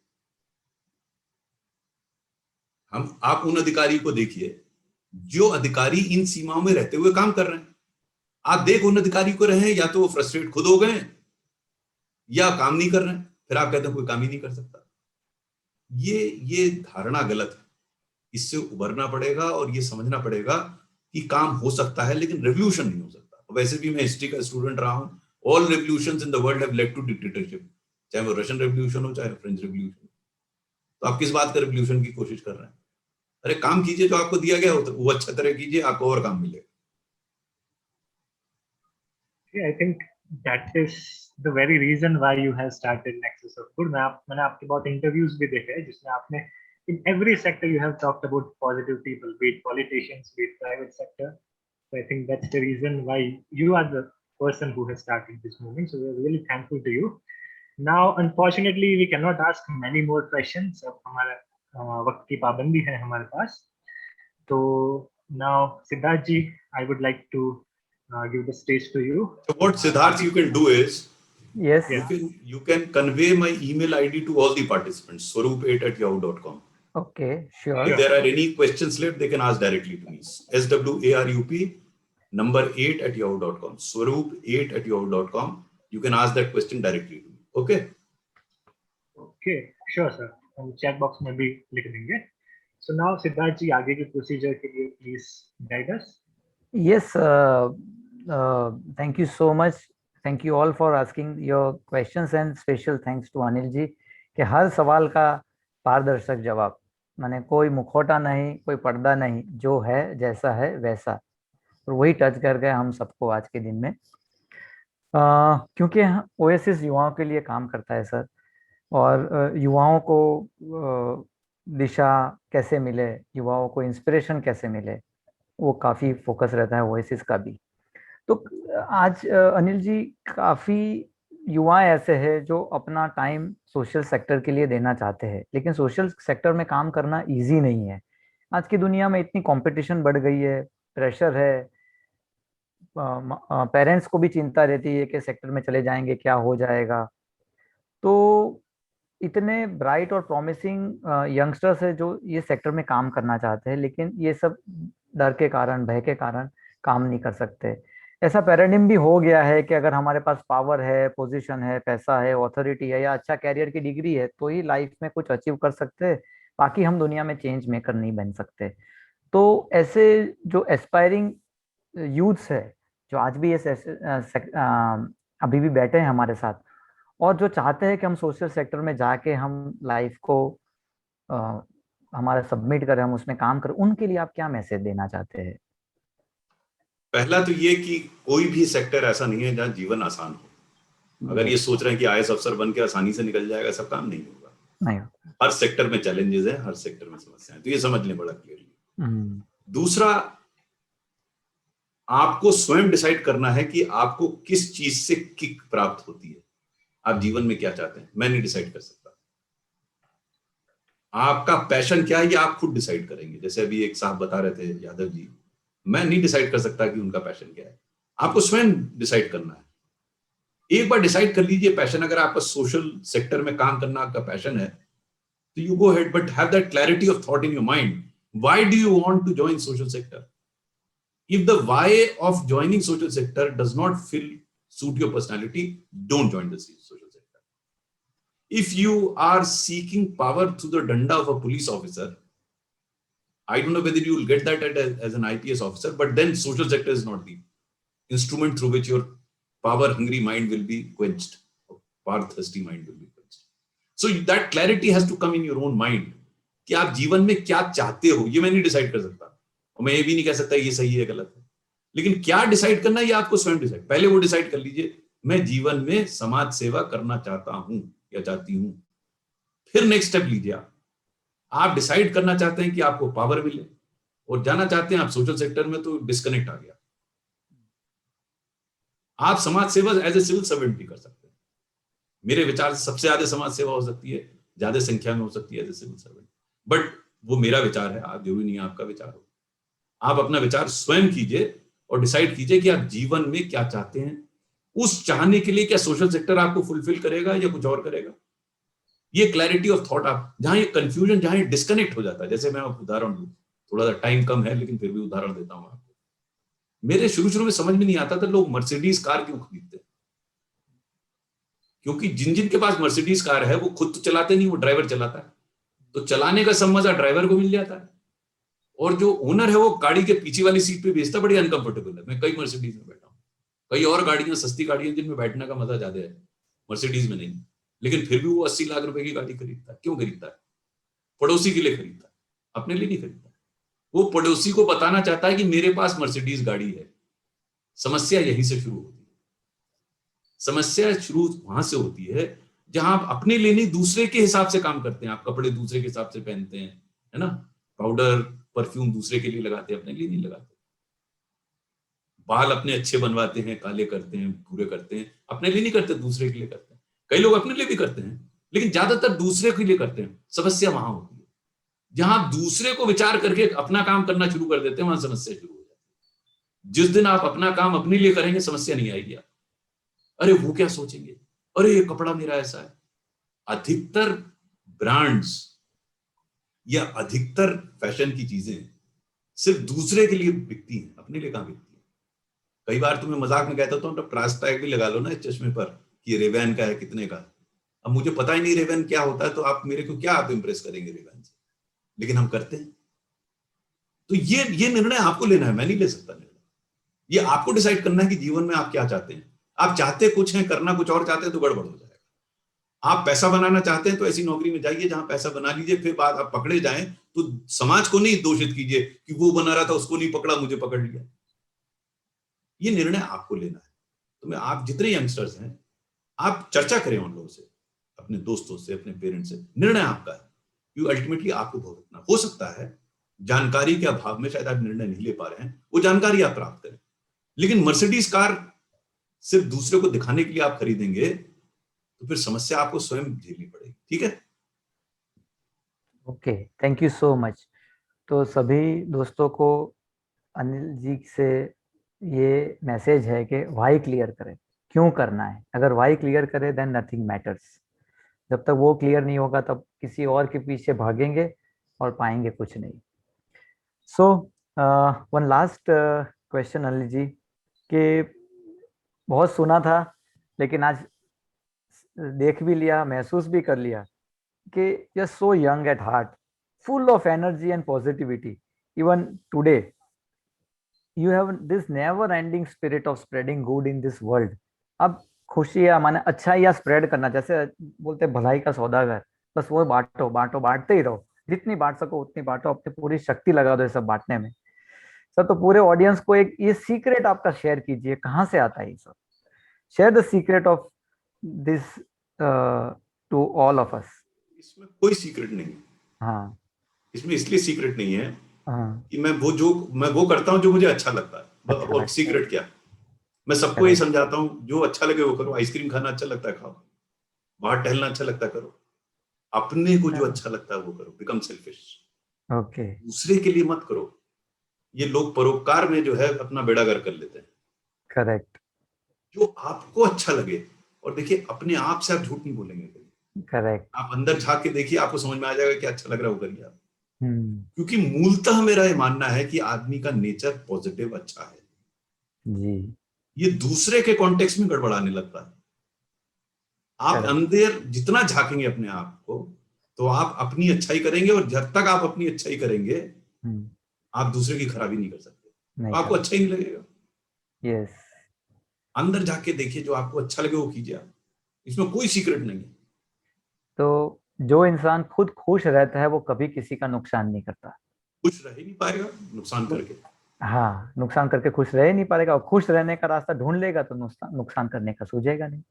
आप उन अधिकारी को देखिए जो अधिकारी इन सीमाओं में रहते हुए काम कर रहे हैं। आप देख उन अधिकारी को रहे हैं, या तो वो फ्रस्ट्रेट खुद हो गए या काम नहीं कर रहे हैं, फिर आप कहते हैं कोई काम ही नहीं कर सकता। ये धारणा गलत है। इससे उभरना पड़ेगा और ये समझना पड़ेगा कि काम हो सकता है लेकिन रेवोल्यूशन नहीं हो सकता। वैसे भी मैं हिस्ट्री का स्टूडेंट रहा हूं। All revolutions in the world have led to dictatorship, चाहे वो रशियन रेवोल्यूशन हो चाहे फ्रेंच रेवोल्यूशन। तो आप किस बात का रेवोल्यूशन की कोशिश कर रहे हैं? अरे काम कीजिए जो आपको दिया गया हो, तो वो अच्छा तरह कीजिए, आपको और काम मिलेगा। I think that is the very reason why you have started Nexus of Good. मैंने आपके बहुत interviews भी देखे हैं जिसमें आपने in every sector you have talked about positive people, be it politicians, be it private sector. So I think that's the reason why you are the person who has started this movement. So we're really thankful to you. Now, unfortunately, we cannot ask many more questions. अब हमारा वक्त की पाबंदी है हमारे पास। तो now, Siddharth ji, I would like to give the stage to you. So what Siddharth you can do is, yes, you can convey my email ID to all the participants, swaroop8@yahoo.com. Okay, sure. If there are any questions left, they can ask directly to me. SWARUP number 8@yahoo.com. Swaroop8@yahoo.com. You can ask that question directly to me. Okay? Okay, sure sir. हम chat box में भी लिख देंगे. So now Siddharth ji, आगे की procedure के लिए please guide us. Yes, thank you so much. Thank you all for asking your questions and special thanks to Anil ji कि हर सवाल का पारदर्शक जवाब। माने कोई मुखौटा नहीं, कोई पर्दा नहीं, जो है जैसा है वैसा। और वही टच कर गए हम सबको आज के दिन में, क्योंकि ओएसिस युवाओं के लिए काम करता है सर। और युवाओं को दिशा कैसे मिले, युवाओं को इंस्पिरेशन कैसे मिले, वो काफ़ी फोकस रहता है ओएसिस का भी। तो आज अनिल जी, काफ़ी युवा ऐसे हैं जो अपना टाइम सोशल सेक्टर के लिए देना चाहते हैं, लेकिन सोशल सेक्टर में काम करना इजी नहीं है। आज की दुनिया में इतनी कंपटीशन बढ़ गई है, प्रेशर है, पेरेंट्स को भी चिंता रहती है कि सेक्टर में चले जाएंगे क्या हो जाएगा। तो इतने ब्राइट और प्रॉमिसिंग यंगस्टर्स है जो ये सेक्टर में काम करना चाहते हैं, लेकिन ये सब डर के कारण, भय के कारण काम नहीं कर सकते। ऐसा पैराडिम भी हो गया है कि अगर हमारे पास पावर है, पोजीशन है, पैसा है, ऑथोरिटी है या अच्छा कैरियर की डिग्री है तो ही लाइफ में कुछ अचीव कर सकते हैं, बाकी हम दुनिया में चेंज मेकर नहीं बन सकते। तो ऐसे जो एस्पायरिंग यूथ्स है जो आज भी अभी भी बैठे हैं हमारे साथ, और जो चाहते हैं कि हम सोशल सेक्टर में जाके हम लाइफ को हमारा सबमिट करें, हम उसमें काम करें, उनके लिए आप क्या मैसेज देना चाहते हैं? पहला तो ये कि कोई भी सेक्टर ऐसा नहीं है जहाँ जीवन आसान हो। अगर ये सोच रहे हैं कि आईएएस अफसर बन के आसानी से निकल जाएगा, सब काम नहीं होगा। नहीं, हर सेक्टर में चैलेंजेस है, हर सेक्टर में समस्याएं, तो ये समझ लें बड़ा क्लियरली। दूसरा, आपको स्वयं डिसाइड करना है कि आपको किस चीज से किक प्राप्त होती है, आप जीवन में क्या चाहते हैं। मैं नहीं डिसाइड कर सकता। आपका पैशन क्या है ये आप खुद डिसाइड करेंगे। जैसे अभी एक साहब बता रहे थे, यादव जी, मैं नहीं डिसाइड कर सकता कि उनका पैशन क्या है, आपको स्वयं डिसाइड करना है। एक बार डिसाइड कर लीजिए पैशन, अगर आपका सोशल सेक्टर में काम करना आपका पैशन है तो you go ahead, but have that clarity of thought in your mind, why do you want to join social sector. If the why of joining social sector does not suit your personality, don't join the social sector. If you are seeking power through the danda of a police officer, I don't know whether you will get that as an IPS officer, but then social sector is not the instrument through which your power hungry mind will be quenched, or power thirsty mind will be quenched. So that clarity has to come in your own mind कि आप जीवन में क्या चाहते हो। ये मैं नहीं डिसाइड कर सकता, और मैं ये भी नहीं कह सकता ये सही है गलत है, लेकिन क्या डिसाइड करना है ये आपको स्वयं डिसाइड। पहले वो डिसाइड कर लीजिए, मैं जीवन में समाज सेवा करना चाहता हूं या चाहती हूं। फिर नेक्स्ट स्टेप लीजिए। आप डिसाइड करना चाहते हैं कि आपको पावर मिले और जाना चाहते हैं आप सोशल सेक्टर में, तो डिस्कनेक्ट आ गया। आप समाज सेवा एज ए सिविल सर्वेंट भी कर सकते हैं। मेरे विचार से सबसे ज्यादा समाज सेवा हो सकती है, ज्यादा संख्या में हो सकती है as a civil servant, but वो मेरा विचार है, आप जरूरी नहीं आपका विचार हो। आप अपना विचार स्वयं कीजिए और डिसाइड कीजिए कि आप जीवन में क्या चाहते हैं। उस चाहने के लिए क्या सोशल सेक्टर आपको फुलफिल करेगा या कुछ और करेगा, ये क्लैरिटी ऑफ थॉट। आप जहां ये कंफ्यूजन, जहां ये डिस्कनेक्ट हो जाता है, जैसे मैं उदाहरण दूं, थोड़ा सा टाइम कम है लेकिन फिर भी उदाहरण देता हूं आपको। मेरे शुरू में समझ में नहीं आता था लोग मर्सिडीज कार क्यों खरीदते, क्योंकि जिन जिन के पास मर्सिडीज कार है वो खुद तो चलाते नहीं, वो ड्राइवर चलाता है, तो चलाने का सब मजा ड्राइवर को मिल जाता है, और जो ओनर है वो गाड़ी के पीछे वाली सीट पे बेचता, बड़ी अनकंफर्टेबल है। मैं कई मर्सिडीज में बैठा हूँ, कई और गाड़ियां, सस्ती गाड़ियां जिनमें बैठने का मजा ज्यादा है, मर्सिडीज में नहीं, लेकिन फिर भी वो 80 लाख रुपए की गाड़ी खरीदता है। क्यों खरीदता है? पड़ोसी के लिए खरीदता है, अपने लिए नहीं खरीदता। वो पड़ोसी को बताना चाहता है कि मेरे पास मर्सिडीज गाड़ी है। समस्या यहीं से शुरू होती है। समस्या शुरू वहां से होती है जहां आप अपने लिए नहीं, दूसरे के हिसाब से काम करते हैं। आप कपड़े दूसरे के हिसाब से पहनते हैं, है ना, पाउडर परफ्यूम दूसरे के लिए लगाते हैं, अपने लिए नहीं लगाते। बाल अपने अच्छे बनवाते हैं, काले करते हैं, पूरे करते हैं, अपने लिए नहीं करते, दूसरे के लिए करते हैं। कई लोग अपने लिए भी करते हैं, लेकिन ज्यादातर दूसरे के लिए करते हैं। समस्या वहां होती है जहां दूसरे को विचार करके अपना काम करना शुरू कर देते हैं, वहां समस्या शुरू हो जाती है। जिस दिन आप अपना काम अपने लिए करेंगे, समस्या नहीं आएगी। अरे वो क्या सोचेंगे, अरे ये कपड़ा मेरा ऐसा है। अधिकतर ब्रांड्स या अधिकतर फैशन की चीजें सिर्फ दूसरे के लिए बिकती हैं, अपने लिए कहां बिकती है। कई बार तुम्हें मजाक में कहता हूं तो प्राइस टैग भी लगा लो ना इस चश्मे पर कि रेवैन का है, कितने का। अब मुझे पता ही नहीं रेवैन क्या होता है, तो आप मेरे को क्या आप इंप्रेस करेंगे रेवैन से, लेकिन हम करते हैं। तो ये निर्णय आपको लेना है, मैं नहीं ले सकता निर्णय। ये आपको डिसाइड करना है कि जीवन में आप क्या चाहते हैं। आप चाहते कुछ हैं, करना कुछ और चाहते हैं, तो गड़बड़ हो जाएगा। आप पैसा बनाना चाहते हैं तो ऐसी नौकरी में जाइए जहां पैसा बना लीजिए, फिर बाद आप पकड़े जाएं तो समाज को नहीं दोषित कीजिए कि वो बना रहा था उसको नहीं पकड़ा, मुझे पकड़ लिया। ये निर्णय आपको लेना है। तो मैं, आप जितने यंगस्टर्स हैं, आप चर्चा करें उन लोगों से, अपने दोस्तों से, अपने पेरेंट्स से। निर्णय आपका है, क्योंकि अल्टीमेटली आपको भुगतना। हो सकता है जानकारी के अभाव में शायद आप निर्णय नहीं ले पा रहे हैं, वो जानकारी आप प्राप्त करें। लेकिन मर्सिडीज कार सिर्फ दूसरे को दिखाने के लिए आप खरीदेंगे तो फिर समस्या आपको स्वयं झेलनी पड़ेगी। ठीक है? Okay, thank you so much. तो सभी दोस्तों को अनिल जी से ये मैसेज है कि वाई क्लियर करें, क्यों करना है। अगर वाई क्लियर करे देन नथिंग मैटर्स। जब तक वो क्लियर नहीं होगा तब किसी और के पीछे भागेंगे और पाएंगे कुछ नहीं। So one last question Anil ji, कि बहुत सुना था लेकिन आज देख भी लिया, महसूस भी कर लिया कि you are so young at heart, full of energy and positivity. Even today, you have this never ending spirit of spreading good in this world. अब खुशियाँ माने अच्छाइयाँ स्प्रेड करना, जैसे बोलते हैं भलाई का सौदागर, बस वो बांटो बांटो, बांटते ही रहो, जितनी बांट सको उतनी बांटो, अपनी पूरी शक्ति लगा दो ये सब बांटने में। सर, तो पूरे ऑडियंस को एक ये सीक्रेट आपका शेयर कीजिए, कहाँ से आता है ये सब? Share the secret of this to all of us. इसमें कोई सीक्रेट नहीं है। हाँ, इसमें इसलिए सीक्रेट नहीं है हाँ, कि मैं वो करता हूँ जो मुझे अच्छा लगता है। और सीक्रेट क्या? मैं सबको ये समझाता हूँ, जो अच्छा लगे वो करो। आइसक्रीम खाना अच्छा लगता है, खाओ। बाहर टहलना अच्छा लगता है, करो। अपने को जो अच्छा लगता है वो करो। Become selfish. ओके। दूसरे के लिए मत करो। ये लोग परोपकार में जो है अपना बेड़ा गर्क कर लेते हैं। करेक्ट। जो आपको अच्छा लगे, और देखिए अपने आप से आप झूठ नहीं बोलेंगे कभी। करेक्ट। आप अंदर झांक के देखिए, आपको समझ में आ जाएगा कि अच्छा लग रहा है, वो करिए आप। क्योंकि मूलतः मेरा ये मानना है कि आदमी का नेचर पॉजिटिव अच्छा है जी। ये दूसरे के कॉन्टेक्स्ट में गड़बड़ाने लगता है। आप अंदर जितना झांकेंगे अपने आप को, तो आप अपनी अच्छाई करेंगे, और जब तक आप अपनी अच्छाई करेंगे आप दूसरे की खराबी नहीं कर सकते। आपको अच्छा ही नहीं लगेगा। यस। अंदर जाके देखिए, जो आपको अच्छा लगे वो कीजिए आप। इसमें कोई सीक्रेट नहीं है। तो जो इंसान खुद खुश रहता है वो कभी किसी का नुकसान नहीं करता। खुश रह ही नहीं पाएगा नुकसान करके। हाँ, नुकसान करके खुश रह ही नहीं पाएगा, और खुश रहने का रास्ता ढूंढ लेगा तो नुकसान करने का सूझेगा नहीं।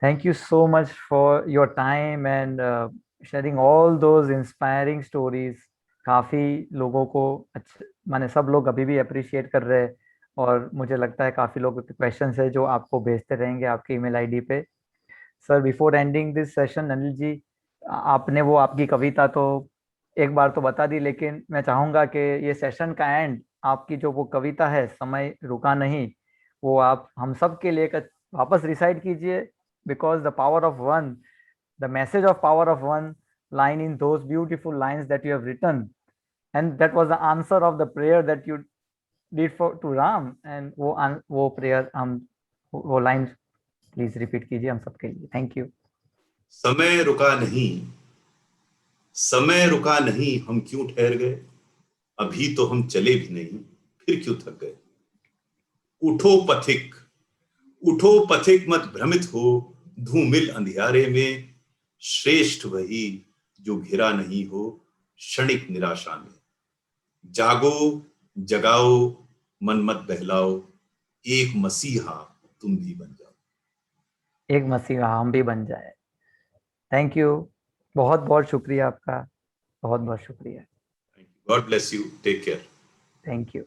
Thank you so much for your time and sharing all those inspiring stories. काफ़ी लोगों को माने सब लोग अभी भी अप्रिशिएट कर रहे हैं, और मुझे लगता है काफ़ी लोगों के क्वेश्चन है जो आपको भेजते रहेंगे आपके ईमेल आईडी पे। Sir, before ending this session, Anil ji, आपने वो आपकी कविता तो एक बार तो बता दी, लेकिन मैं चाहूँगा कि ये सेशन का एंड आपकी जो वो कविता है, समय रुका नहीं, वो आप हम सब के लिए वापस रिसाइट कीजिए। Because the power of one, the message of power of one line in those beautiful lines that you have written, and that was the answer of the prayer that you did to Ram, and वो prayer हम वो line please repeat कीजिए हम सबके लिए। Thank you. समय रुका नहीं, समय रुका नहीं, हम क्यों ठहर गए, अभी तो हम चले भी नहीं, फिर क्यों थक गए। उठो पथिक, उठो पथिक, मत भ्रमित हो धूमिल अंधियारे में, श्रेष्ठ वही जो घिरा नहीं हो क्षणिक निराशा में। जागो जगाओ मन मत बहलाओ, एक मसीहा तुम भी बन जाओ। एक मसीहा हम भी बन जाए। थैंक यू, बहुत बहुत शुक्रिया आपका, बहुत बहुत शुक्रिया। God bless you, take care. Thank you.